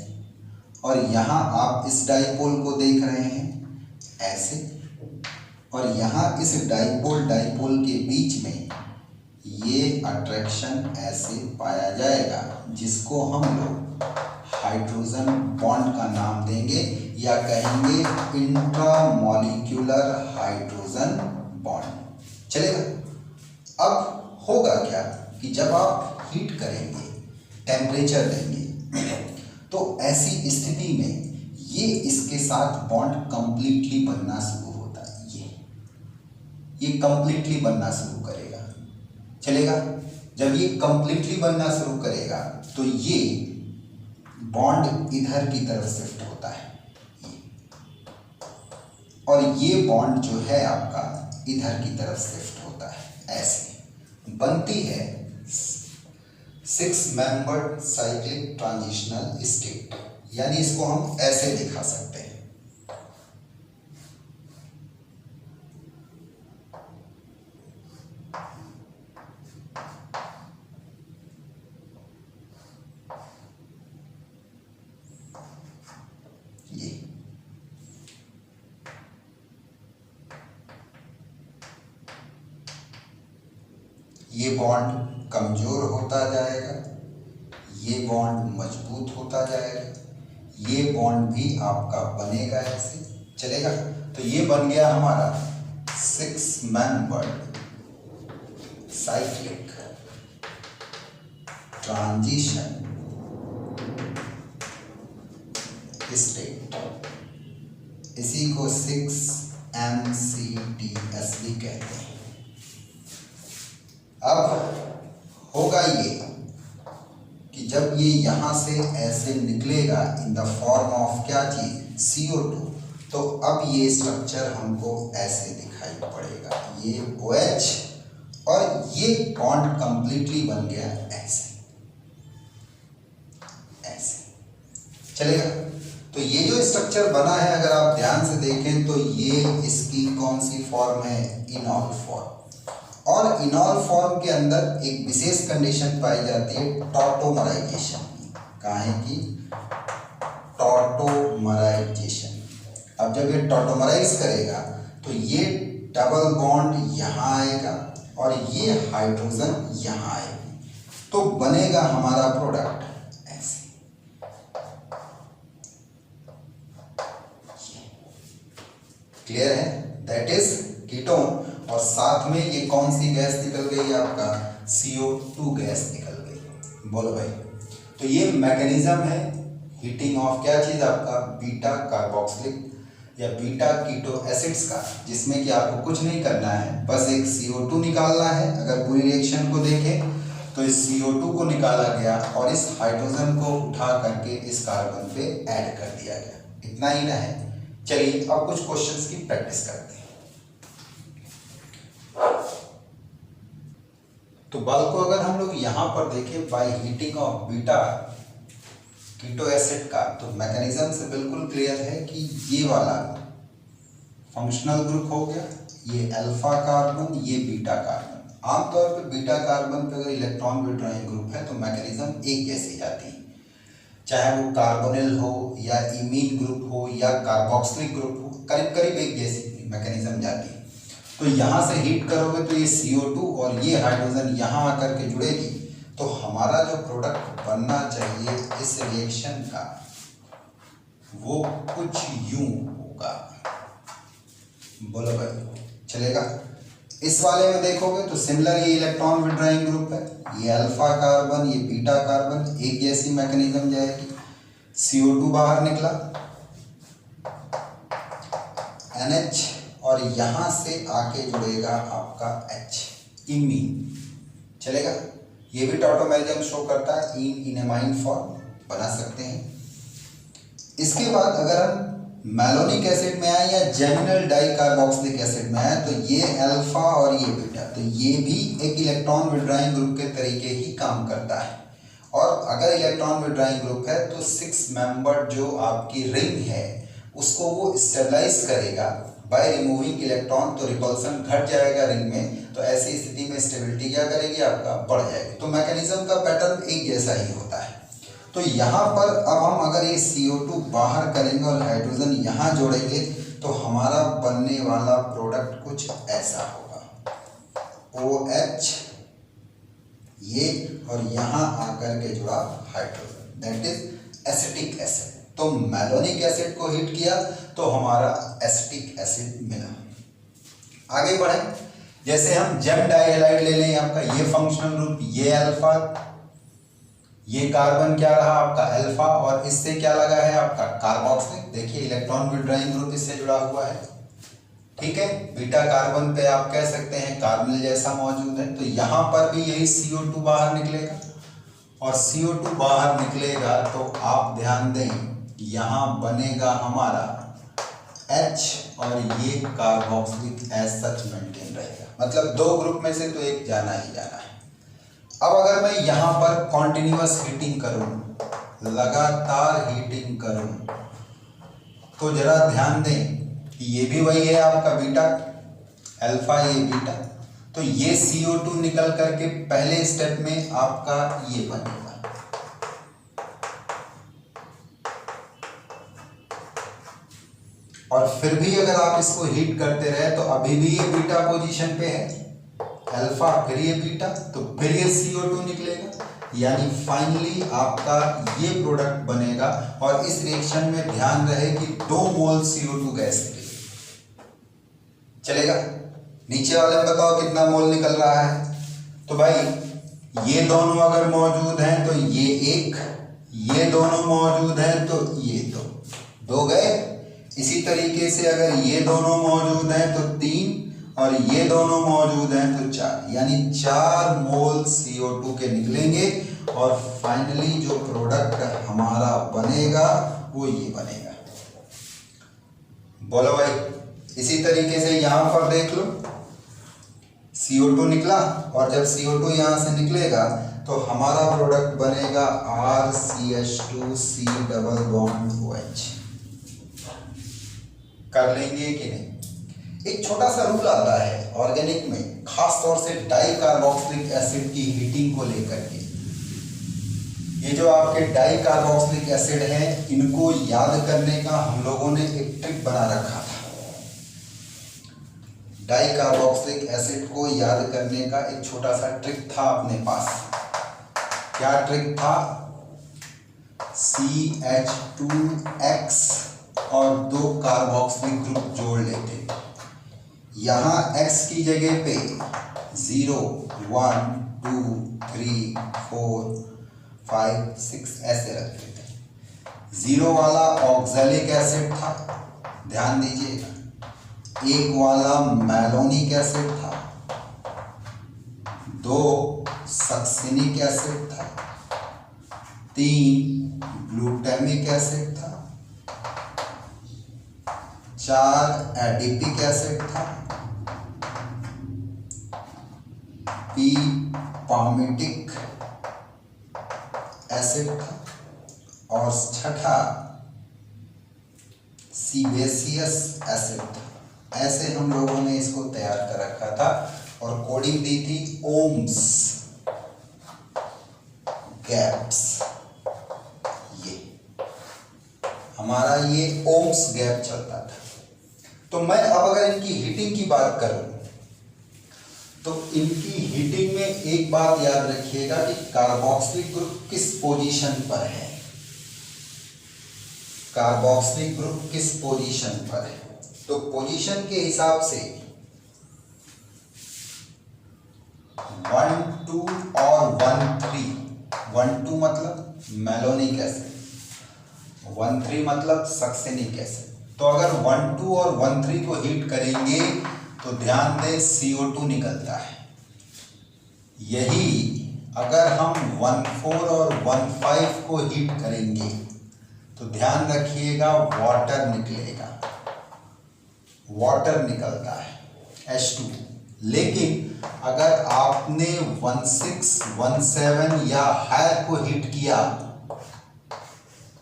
और यहाँ आप इस डाइपोल को देख रहे हैं ऐसे, और यहाँ इस डाइपोल के बीच में ये अट्रैक्शन ऐसे पाया जाएगा, जिसको हम लोग हाइड्रोजन बॉन्ड का नाम देंगे या कहेंगे इंट्रामॉलिक्यूलर हाइड्रोजन बॉन्ड। चलेगा। अब होगा क्या कि जब आप हीट करेंगे, टेम्परेचर देंगे, तो ऐसी स्थिति में ये इसके साथ बॉन्ड कंप्लीटली बनना शुरू होता है। ये कंप्लीटली बनना शुरू करेगा। चलेगा। जब ये कंप्लीटली बनना शुरू करेगा तो ये बॉन्ड इधर की तरफ शिफ्ट होता है, और ये बॉन्ड जो है आपका इधर की तरफ शिफ्ट होता है। ऐसे बनती है 6 मेंबर्ड साइक्लिक ट्रांजिशनल स्टेट, यानी इसको हम ऐसे दिखा सकते हैं। ये बॉन्ड कमजोर होता जाएगा, ये बॉन्ड मजबूत होता जाएगा, ये बॉन्ड भी आपका बनेगा ऐसे। चलेगा। तो ये बन गया हमारा 6 मेंबर्ड साइक्लिक ट्रांजिशन स्टेट, इसी को 6 भी कहते हैं। अब होगा ये कि जब ये यहाँ से ऐसे निकलेगा इन द फॉर्म ऑफ क्या चीज, CO2, तो अब ये स्ट्रक्चर हमको ऐसे दिखाई पड़ेगा, ये OH, और ये बॉन्ड कंप्लीटली बन गया ऐसे ऐसे। चलेगा। तो ये जो स्ट्रक्चर बना है, अगर आप ध्यान से देखें तो ये इसकी कौन सी फॉर्म है, इनॉल फॉर्म। और इनॉल फॉर्म के अंदर एक विशेष कंडीशन पाई जाती है टॉटोमराइजेशन की। काहे की? टॉटोमराइजेशन। अब जब ये टॉटोमराइज करेगा तो ये डबल बॉन्ड यहाँ आएगा और ये हाइड्रोजन यहाँ आएगी, तो बनेगा हमारा प्रोडक्ट ऐसे। क्लियर है? That is ketone. और साथ में ये कौन सी गैस निकल गई आपका, CO2 गैस निकल गई। बोलो भाई। तो ये मैकेनिज्म है हीटिंग ऑफ क्या चीज आपका, बीटा कार्बोक्सिलिक या बीटा कीटो एसिड्स का, जिसमें कि आपको कुछ नहीं करना है, बस एक CO2 निकालना है। अगर पूरी रिएक्शन को देखें तो इस CO2 को निकाला गया और इस हाइड्रोजन को उठा करके इस कार्बन पे ऐड कर दिया गया। इतना ही ना है। चलिए अब कुछ क्वेश्चंस की प्रैक्टिस करते हैं। तो बल को अगर हम लोग यहाँ पर देखें by heating of beta keto acid का, तो मैकेनिज्म से बिल्कुल क्लियर है कि ये वाला फंक्शनल ग्रुप हो गया, ये अल्फा कार्बन, ये बीटा कार्बन। आमतौर पे बीटा कार्बन पे अगर इलेक्ट्रॉन विड्रॉइंग ग्रुप है तो मैकेनिज्म एक जैसी जाती है, चाहे वो कार्बोनिल हो या इमीन ग्रुप हो या कार्बोक्सिलिक ग्रुप हो, करीब करीब एक जैसी मैकेनिज्म जाती है। तो यहाँ से हीट करोगे तो ये CO2 और ये हाइड्रोजन यहाँ आकर के जुड़ेगी, तो हमारा जो प्रोडक्ट बनना चाहिए इस रिएक्शन का वो कुछ यूं होगा। बोलो भाई। चलेगा। इस वाले में देखोगे तो सिमिलर ये इलेक्ट्रॉन विड्रॉइंग ग्रुप है, ये अल्फा कार्बन, ये बीटा कार्बन, एक जैसी मैकेनिज्म जाएगी। CO2 बाहर निकला NH और यहां से आके जुड़ेगा आपका H, इमीन। चलेगा, ये भी टॉटोमेरिज्म शो करता है, इन एमाइन फॉर्म बना सकते हैं। इसके बाद अगर हम मैलोनिक एसिड में आए या जेमिनल डाई कार्बोक्सिलिक एसिड में आए तो ये अल्फा और ये बीटा, तो ये भी एक इलेक्ट्रॉन विड्रॉइंग ग्रुप के तरीके ही काम करता है। और अगर इलेक्ट्रॉन विड्रॉइंग ग्रुप है तो 6 मेंबर जो आपकी रिंग है उसको वो स्टेबलाइज करेगा बाय रिमूविंग इलेक्ट्रॉन, तो रिपल्सन घट जाएगा रिंग में, तो ऐसी स्थिति में स्टेबिलिटी क्या करेगी आपका, बढ़ जाएगी। तो मैकेनिज्म का पैटर्न एक जैसा ही होता है। तो यहाँ पर अब हम अगर ये CO2 बाहर करेंगे और हाइड्रोजन यहाँ जोड़ेंगे तो हमारा बनने वाला प्रोडक्ट कुछ ऐसा होगा, OH ये और यहाँ आकर के जुड़ा hydrogen, that is acetic acid. तो मैलोनिक एसिड को हीट किया तो हमारा एसिटिक एसिड मिला। आगे बढ़े, जैसे हम जेम डाइहैलाइड ले लें, आपका ये फंक्शनल ग्रुप, ये अल्फा, ये कार्बन क्या रहा आपका अल्फा, और इससे क्या लगा है आपका कार्बोक्सिलिक। देखिए इलेक्ट्रॉन विड्रॉइंग ग्रुप इससे जुड़ा हुआ है, ठीक है। बीटा कार्बन पे आप कह सकते हैं कार्बोनिल जैसा मौजूद है, तो यहाँ पर भी यही CO2 बाहर निकलेगा और CO2 बाहर निकलेगा तो आप ध्यान दें यहाँ बनेगा हमारा H और ये कार्बोक्सिलिक एज सच मेंटेन रहेगा, मतलब दो ग्रुप में से तो एक जाना ही जाना है। अब अगर मैं यहाँ पर कॉन्टिन्यूअस हीटिंग करूँ, लगातार हीटिंग करूँ, तो जरा ध्यान दें कि ये भी वही है आपका बीटा अल्फा, ये बीटा, तो ये CO2 निकल करके पहले स्टेप में आपका ये बनेगा, और फिर भी अगर आप इसको हीट करते रहे तो अभी भी ये बीटा पोजीशन पे है अल्फा, फिर ये बीटा, तो फिर ये CO2 निकलेगा, यानी फाइनली आपका ये प्रोडक्ट बनेगा। और इस रिएक्शन में ध्यान रहे कि 2 मोल CO2 गैस निकलेगी। चलेगा, नीचे वाले में बताओ कितना मोल निकल रहा है। तो भाई ये दोनों अगर मौजूद हैं तो ये एक, ये दोनों मौजूद हैं तो ये दो गए। इसी तरीके से अगर ये दोनों मौजूद हैं तो 3 और ये दोनों मौजूद हैं तो 4, यानी 4 मोल CO2 के निकलेंगे और फाइनली जो प्रोडक्ट हमारा बनेगा वो ये बनेगा। बोलो भाई, इसी तरीके से यहां पर देख लो, CO2 निकला और जब CO2 यहां से निकलेगा तो हमारा प्रोडक्ट बनेगा RCH2C डबल बॉन्ड OH। कर लेंगे कि नहीं? एक छोटा सा रूल आता है ऑर्गेनिक में, खास तौर से डाई कार्बोक्सिलिक एसिड की हीटिंग को लेकर के। ये जो आपके डाई कार्बोक्सिलिक एसिड हैं, इनको याद करने का हम लोगों ने एक ट्रिक बना रखा था। डाई कार्बोक्सिलिक एसिड को याद करने का एक छोटा सा ट्रिक था अपने पास। क्या ट्रिक था? CH2X और 2 कार्बोक्सिलिक ग्रुप जोड़ लेते, यहाँ X की जगह पे 0 1 2 3 4 5 6 ऐसे रख लेते। 0 वाला ऑक्सैलिक एसिड था, ध्यान दीजिएगा। 1 वाला मैलोनिक एसिड था, 2 सक्सिनिक एसिड था, 3 ग्लूटामिक एसिड था, 4 एडिपिक एसिड था, P पामिटिक एसिड था, और छठा सीबेसियस एसिड था। ऐसे हम लोगों ने इसको तैयार कर रखा था और कोडिंग दी थी ओम्स गैप्स। ये हमारा ये ओम्स गैप चलता था। तो मैं अब अगर इनकी हीटिंग की बात करूं तो इनकी हीटिंग में एक बात याद रखिएगा कि कार्बोक्सिलिक ग्रुप किस पोजीशन पर है। कार्बोक्सिलिक ग्रुप किस पोजीशन पर है, तो पोजीशन के हिसाब से 1,2 और 1,3, 1,2 मतलब मैलोनिक एसिड, 1,3 मतलब सक्सेनिक एसिड। तो अगर 1,2 और 1,3 को हीट करेंगे तो ध्यान दें CO2 निकलता है। यही अगर हम 1,4 और 1,5 को हीट करेंगे तो ध्यान रखिएगा वाटर निकलेगा, वाटर निकलता है H2। लेकिन अगर आपने 1,6, 1,7 या हायर को हीट किया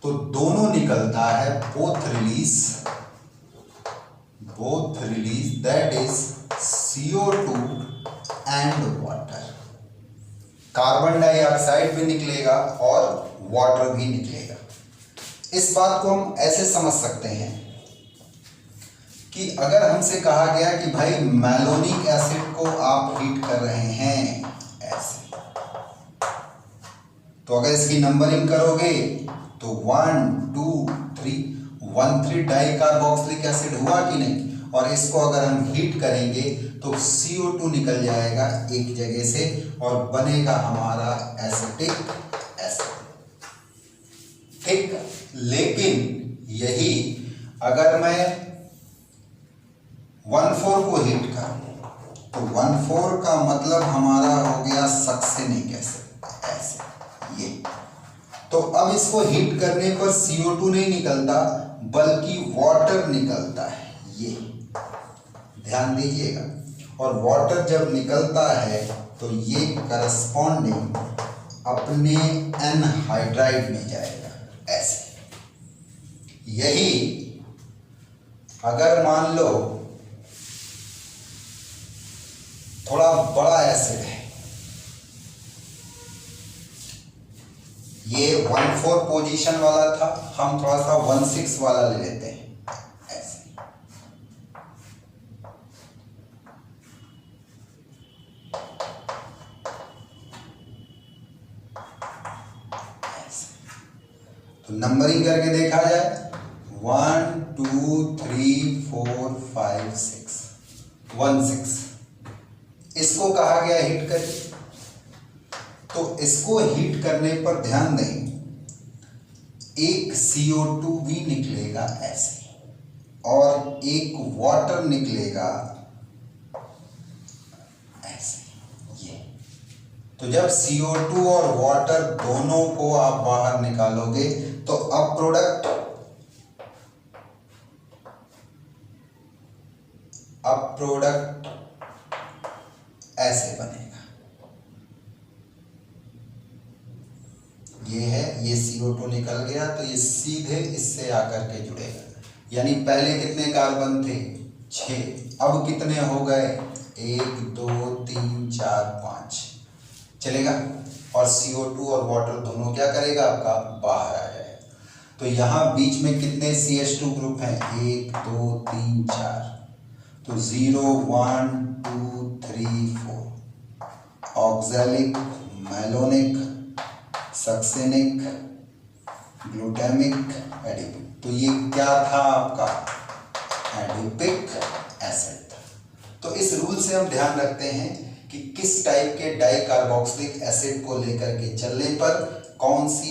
तो दोनों निकलता है both release that is CO2 and water. Carbon dioxide भी निकलेगा और वाटर भी निकलेगा। इस बात को हम ऐसे समझ सकते हैं कि अगर हमसे कहा गया कि भाई मैलोनिक एसिड को आप हीट कर रहे हैं ऐसे, तो अगर इसकी नंबरिंग करोगे तो 1, 2, 3, 1,3 डाई कार्बोक्सिलिक एसिड हुआ कि नहीं। और इसको अगर हम हीट करेंगे तो CO2 निकल जाएगा एक जगह से और बनेगा हमारा एसिटिक एसिड, ठीक। लेकिन यही अगर मैं 1,4 को हीट करूं तो 1,4 का मतलब हमारा हो गया सक्सेनिक एसिड, ऐसे ये। तो अब इसको हीट करने पर CO2 नहीं निकलता बल्कि वाटर निकलता है, ये ध्यान दीजिएगा। और वाटर जब निकलता है तो ये करस्पॉन्डिंग अपने एनहाइड्राइड में जाएगा ऐसे। यही अगर मान लो थोड़ा बड़ा एसिड है, ये 1,4 पोजीशन वाला था, हम थोड़ा सा 1,6 वाला ले लेते हैं ऐसे। तो नंबरिंग करके देखा जाए 1, 2, 3, 4, 5, 6, 1,6। इसको कहा गया हीट करिए, तो इसको हीट करने पर ध्यान दें एक CO2 भी निकलेगा ऐसे और एक वाटर निकलेगा ऐसे ये। तो जब CO2 और वाटर दोनों को आप बाहर निकालोगे तो अब प्रोडक्ट ऐसे बनेगा। ये है, ये CO2 निकल गया तो ये सीधे इससे आकर के जुड़ेगा। यानी पहले कितने कार्बन थे 6, अब कितने हो गए 1, 2, 3, 4, 5 चलेगा। और CO2 और वाटर दोनों क्या करेगा आपका बाहर आ जाएगा। तो यहाँ बीच में कितने CH2 ग्रुप हैं 1, 2, 3, 4, तो 0, 1, 2, 3, 4 oxalic, malonic, succinic, glutamic, adipic. तो ये क्या था आपका एडिपिक एसिड था। तो इस रूल से हम ध्यान रखते हैं कि किस टाइप के डाई कार्बोक्सिलिक एसिड को लेकर के चलने पर कौन सी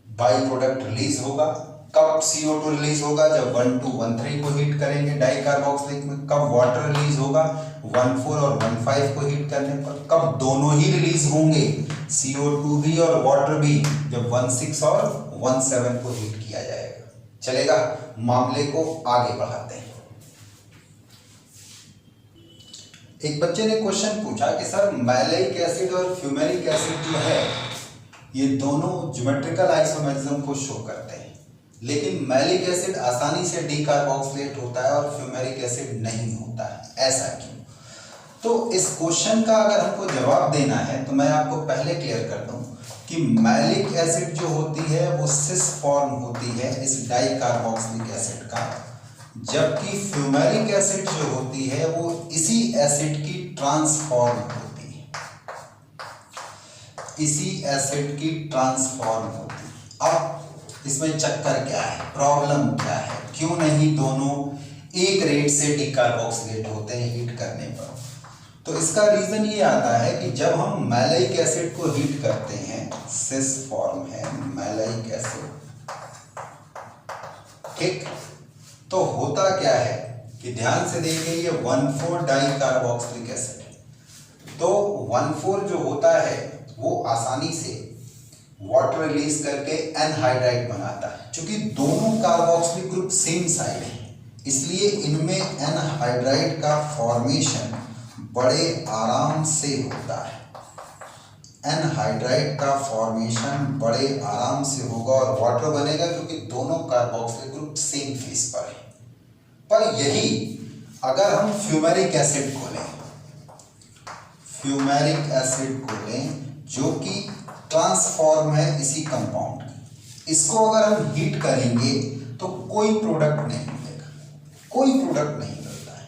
बाई प्रोडक्ट रिलीज होगा, कब CO2 रिलीज होगा जब 1, 2, 1,3 को हीट करेंगे डाई कार्बोक्सिलिक में, कब वाटर रिलीज होगा 1,4 और 1,5 को हीट करने पर, कब दोनों ही रिलीज होंगे CO2 भी और वाटर भी जब 1,6 और 1,7 को हीट किया जाएगा। चलेगा, मामले को आगे बढ़ाते हैं। एक बच्चे ने क्वेश्चन पूछा कि सर मैलिक एसिड और फ्यूमेरिक एसिड जो है ये दोनों ज्योमेट्रिकल आइसोमेरिज्म को शो करते हैं, लेकिन मैलिक एसिड आसानी से डीकार्बोक्सिलेट होता है और फ्यूमेरिक एसिड नहीं होता है, ऐसा क्यों? तो इस क्वेश्चन का अगर हमको जवाब देना है तो मैं आपको पहले क्लियर कर दूं कि मैलिक एसिड जो होती है वो सिस फॉर्म होती है इस डाइकार्बोक्सिलिक एसिड का, जबकि फ्यूमेरिक एसिड जो होती है वो इसी एसिड की ट्रांसफॉर्म होती है, इसी एसिड की ट्रांसफॉर्म होती है। अब इसमें चक्कर क्या है, प्रॉब्लम क्या है, क्यों नहीं दोनों एक रेट से डीकार्बोक्सिलेट होते हैं हीट करने पर? तो तो इसका रीजन ये आता है कि जब हम मैलाइक एसिड को हीट करते हैं, सिस फॉर्म है मैलाइक एसिड, ठीक, तो होता क्या है कि ध्यान से देखिए ये 1,4 डाई कार्बोक्सिलिक एसिड है। तो 1,4 जो होता है वो आसानी से वाटर रिलीज करके एनहाइड्राइड बनाता है। चूंकि दोनों कार्बोक्सिलिक ग्रुप सेम साइड है, इसलिए इनमें एनहाइड्राइड का फॉर्मेशन बड़े आराम से होता है। एनहाइड्राइड का फॉर्मेशन बड़े आराम से होगा और वाटर बनेगा, क्योंकि दोनों कार्बोक्सिलिक ग्रुप सेम फेस पर है। पर यही अगर हम फ्यूमेरिक एसिड को लें, फ्यूमेरिक एसिड को लें जो कि ट्रांसफॉर्म है इसी कंपाउंड की, इसको अगर हम हीट करेंगे तो कोई प्रोडक्ट नहीं मिलेगा, कोई प्रोडक्ट नहीं मिलता है।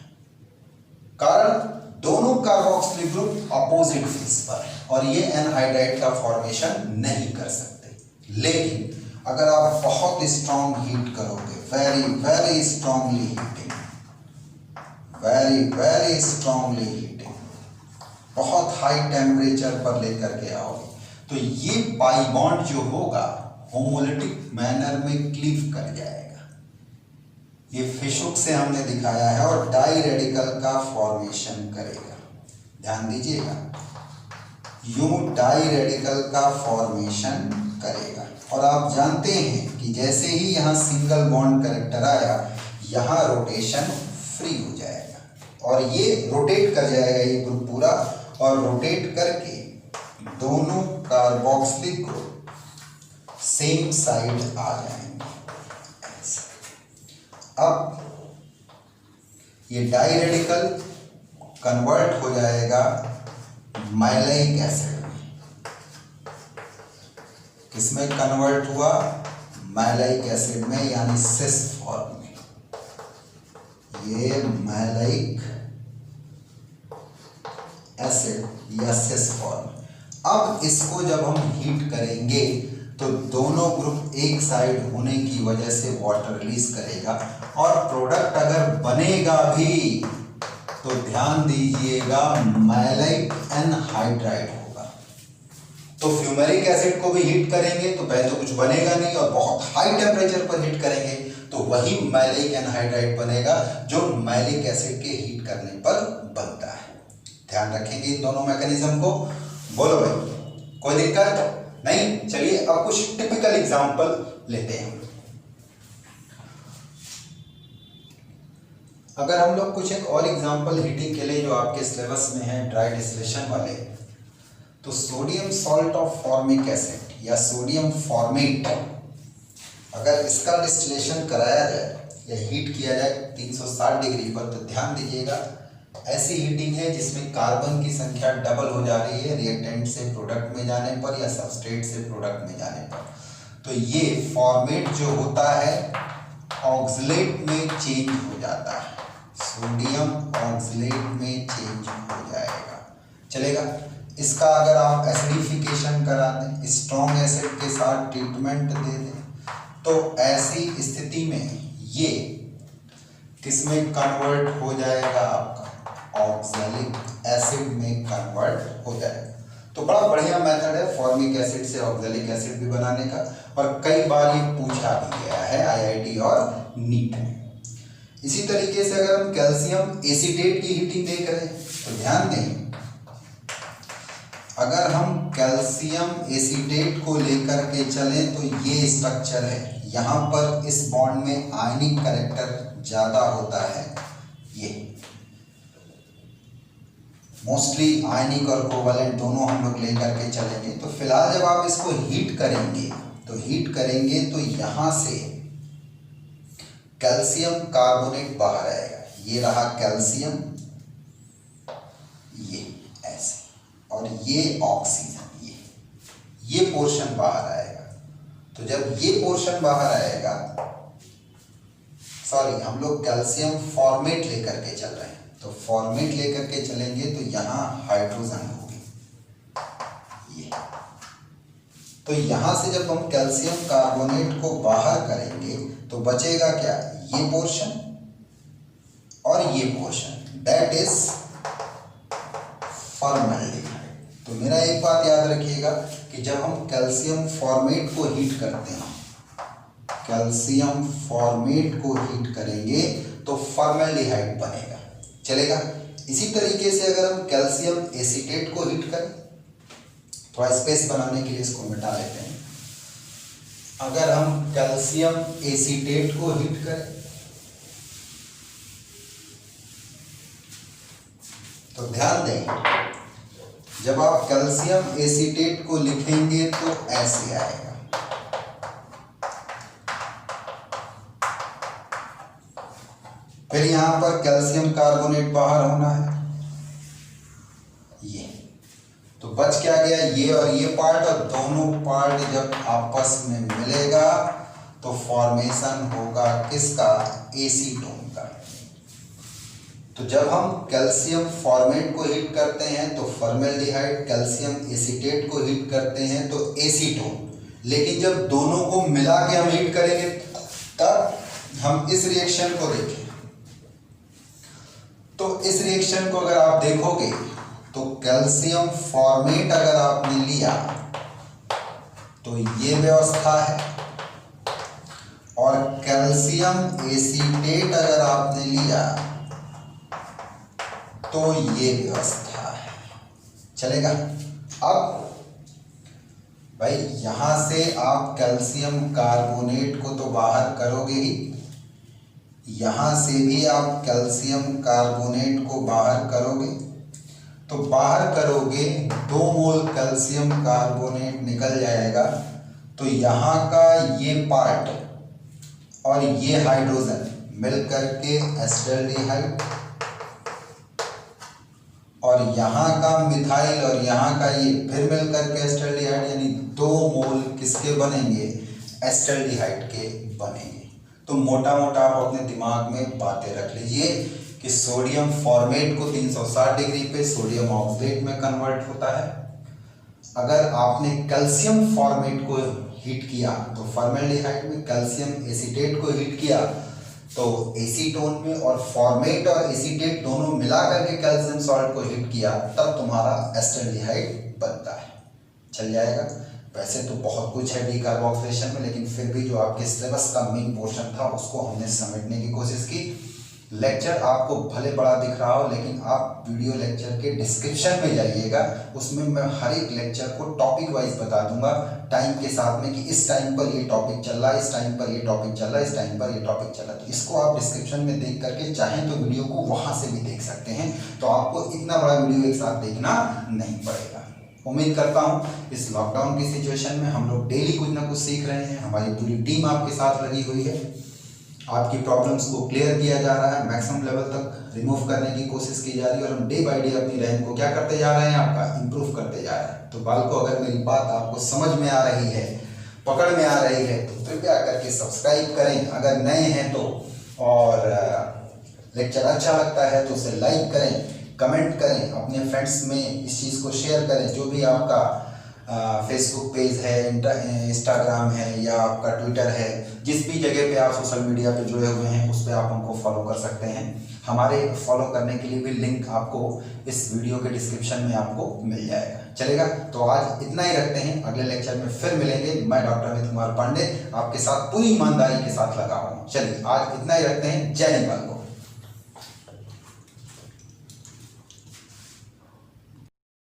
कारण दोनों कार्बोक्सिलिक ग्रुप अपोजिट फेस पर है और ये एनहाइड्राइड का फॉर्मेशन नहीं कर सकते। लेकिन अगर आप बहुत स्ट्रॉन्ग हीट करोगे, very very strongly heating, very very strongly heating, बहुत हाई टेम्परेचर पर लेकर के आओगे, तो ये पाई बॉन्ड जो होगा होमोलिटिक मैनर में क्लीव कर जाएगा। ये फिशुक से हमने दिखाया है और डाई रेडिकल का फॉर्मेशन करेगा। ध्यान दीजिएगा, यूं डाई रेडिकल का फॉर्मेशन करेगा। और आप जानते हैं कि जैसे ही यहाँ सिंगल बॉन्ड कैरेक्टर आया, यहाँ रोटेशन फ्री हो जाएगा और ये रोटेट कर जाएगा ये ग्रुप पूरा, और रोटेट करके दोनों कार्बोक्सिलिक ग्रुप सेम साइड आ जाएंगे। अब ये डाई रेडिकल कन्वर्ट हो जाएगा मैलाइक एसिड में। किसमें कन्वर्ट हुआ? मैलाइक एसिड में, यानी सिस फॉर्म में। ये मैलाइक एसिड या सिस फॉर्म। अब इसको जब हम हीट करेंगे तो दोनों ग्रुप एक साइड होने की वजह से वाटर रिलीज करेगा, और प्रोडक्ट अगर बनेगा भी तो ध्यान दीजिएगा मैलाइक एनहाइड्राइड होगा। तो फ्यूमेरिक एसिड को भी हीट करेंगे तो पहले तो कुछ बनेगा नहीं, और बहुत हाई टेम्परेचर पर हीट करेंगे तो वही मैलाइक एनहाइड्राइड बनेगा जो मैलिक एसिड के हीट करने पर बनता है। ध्यान रखेंगे इन दोनों मैकेनिज्म को। बोलो भाई, कोई दिक्कत नहीं? चलिए अब कुछ टिपिकल एग्जांपल लेते हैं। अगर हम लोग कुछ एक और एग्जांपल हीटिंग के लिए जो आपके सिलेबस में है ड्राई डिस्टिलेशन वाले, तो sodium salt of formic acid या सोडियम फॉर्मेट, अगर इसका डिस्टिलेशन कराया जाए या हीट किया जाए 360 डिग्री पर, तो ध्यान दीजिएगा ऐसी हीटिंग है जिसमें कार्बन की संख्या डबल हो जा रही है रिएक्टेंट से प्रोडक्ट में जाने पर या सबस्ट्रेट से प्रोडक्ट में जाने पर। तो ये फॉर्मेट जो होता है ऑक्सलेट में चेंज हो जाता है, सोडियम ऑक्सलेट में चेंज हो जाएगा। चलेगा? इसका अगर आप एसिडिफिकेशन करा दें, स्ट्रॉन्ग एसिड के साथ ट्रीटमेंट दे दें, तो ऐसी स्थिति में ये किसमें कन्वर्ट हो जाएगा? आपका ऑक्सैलिक एसिड में कन्वर्ट हो जाएगा। तो बड़ा बढ़िया मेथड है फॉर्मिक एसिड से ऑक्सैलिक एसिड भी बनाने का, और कई बार ये पूछा भी गया है आईआईटी और नीट में। इसी तरीके से अगर हम कैल्शियम एसीटेट की हीटिंग देख रहे हैं तो ध्यान दें, अगर हम कैल्शियम एसीटेट को लेकर के चलें तो ये स्ट्रक्चर है। यहाँ पर इस बॉन्ड में आयनिक कैरेक्टर ज़्यादा होता है, ये मोस्टली आयनिक और कोवलेंट दोनों हम लोग लेकर के चलेंगे। तो फिलहाल जब आप इसको हीट करेंगे तो यहाँ से कैल्शियम कार्बोनेट बाहर आएगा। ये रहा कैल्शियम, ये ऐसे, और ये ऑक्सीजन, ये पोर्शन बाहर आएगा। तो जब ये पोर्शन बाहर आएगा, सॉरी हम लोग कैल्शियम फॉर्मेट लेकर के चल रहे हैं, तो फॉर्मेट लेकर के चलेंगे तो यहाँ हाइड्रोजन होगी ये। तो यहाँ से जब हम कैल्शियम कार्बोनेट को बाहर करेंगे तो बचेगा क्या? ये पोर्शन और ये पोर्शन, दैट इज एक बात याद रखिएगा कि जब हम कैल्शियम फॉर्मेट को हीट करते हैं, कैल्शियम फॉर्मेट को हीट करेंगे तो फॉर्मेल्डिहाइड बनेगा, चलेगा। इसी तरीके से अगर हम कैल्शियम एसीटेट को हीट करें, थोड़ा स्पेस बनाने के लिए इसको मिटा लेते हैं। अगर हम कैल्शियम एसीटेट को हीट करें तो ध्यान दें, जब आप कैल्शियम एसीटेट को लिखेंगे तो ऐसे आएगा, फिर यहां पर कैल्शियम कार्बोनेट बाहर होना है, ये तो बच क्या गया, ये और ये पार्ट, और दोनों पार्ट जब आपस में मिलेगा तो फॉर्मेशन होगा किसका, एसीटोन का। तो जब हम कैल्शियम फॉर्मेट को हीट करते हैं तो फॉर्मेल्डिहाइड, कैल्शियम एसीटेट को हीट करते हैं तो एसीटोन, लेकिन जब दोनों को मिला के हम हीट करेंगे तब हम इस रिएक्शन को देखें, तो इस रिएक्शन को अगर आप देखोगे तो कैल्शियम फॉर्मेट अगर आपने लिया तो ये व्यवस्था है, और कैल्शियम एसीटेट अगर आपने लिया तो ये व्यवस्था है, चलेगा। अब भाई यहां से आप कैल्शियम कार्बोनेट को तो बाहर करोगे ही, यहां से भी आप कैल्शियम कार्बोनेट को बाहर करोगे, तो बाहर करोगे 2 मोल कैल्शियम कार्बोनेट निकल जाएगा, तो यहाँ का ये पार्ट और ये हाइड्रोजन मिलकर के एसिटाल्डिहाइड, और यहाँ का मिथाइल और यहाँ का ये फिर मिलकर के एसिटाल्डिहाइड, यानी 2 मोल किसके बनेंगे, एसिटाल्डिहाइड के बनेंगे। तो मोटा मोटा आप अपने दिमाग में बातें रख लीजिए कि सोडियम फॉर्मेट को 360 डिग्री पे सोडियम ऑक्सलेट में कन्वर्ट होता है। अगर आपने कैल्शियम फॉर्मेट को हीट किया तो फॉर्मेल्डिहाइड में, कैल्शियम एसीटेट को हीट किया तो एसीटोन में, और फॉर्मेट और एसीटेट दोनों मिला करके कैल्शियम सॉल्ट को हीट किया तब तुम्हारा एसिटाल्डिहाइड बनता है, चल जाएगा। वैसे तो बहुत कुछ है डीकार्बोक्सिलेशन में, लेकिन फिर भी जो आपके सिलेबस का मेन पोर्शन था उसको हमने समेटने की कोशिश की। लेक्चर आपको भले बड़ा दिख रहा हो, लेकिन आप वीडियो लेक्चर के डिस्क्रिप्शन में जाइएगा, उसमें मैं हर एक लेक्चर को टॉपिक वाइज बता दूंगा टाइम के साथ में कि इस टाइम पर ये टॉपिक चल रहा है, इस टाइम पर ये टॉपिक चल रहा है, इस टाइम पर ये टॉपिक चल रहा है। तो इसको आप डिस्क्रिप्शन में देख करके चाहें तो वीडियो को वहाँ से भी देख सकते हैं, तो आपको इतना बड़ा वीडियो एक साथ देखना नहीं पड़ेगा। उम्मीद करता हूँ इस लॉकडाउन की सिचुएशन में हम लोग डेली कुछ ना कुछ सीख रहे हैं, हमारी पूरी टीम आपके साथ लगी हुई है, आपकी प्रॉब्लम्स को क्लियर किया जा रहा है, मैक्सिमम लेवल तक रिमूव करने की कोशिश की जा रही है, और हम डे बाय डे अपनी रैंक को क्या करते जा रहे हैं, आपका इम्प्रूव करते जा रहे हैं। तो बालकों, अगर मेरी बात आपको समझ में आ रही है, पकड़ में आ रही है, तो कृपया करके सब्सक्राइब करें अगर नए हैं तो, और लेक्चर अच्छा लगता है तो उसे लाइक करें, कमेंट करें, अपने फ्रेंड्स में इस चीज़ को शेयर करें। जो भी आपका फेसबुक पेज है, इंस्टाग्राम है या आपका ट्विटर है, जिस भी जगह पे आप सोशल मीडिया पे जुड़े हुए हैं उस पर आप हमको फॉलो कर सकते हैं। हमारे फॉलो करने के लिए भी लिंक आपको इस वीडियो के डिस्क्रिप्शन में आपको मिल जाएगा, चलेगा। तो आज इतना ही रखते हैं, अगले लेक्चर में फिर मिलेंगे। मैं डॉक्टर अमित कुमार पांडे आपके साथ पूरी ईमानदारी के साथ लगा हूँ। चलिए आज इतना ही रखते हैं। जय हिंद बालकों।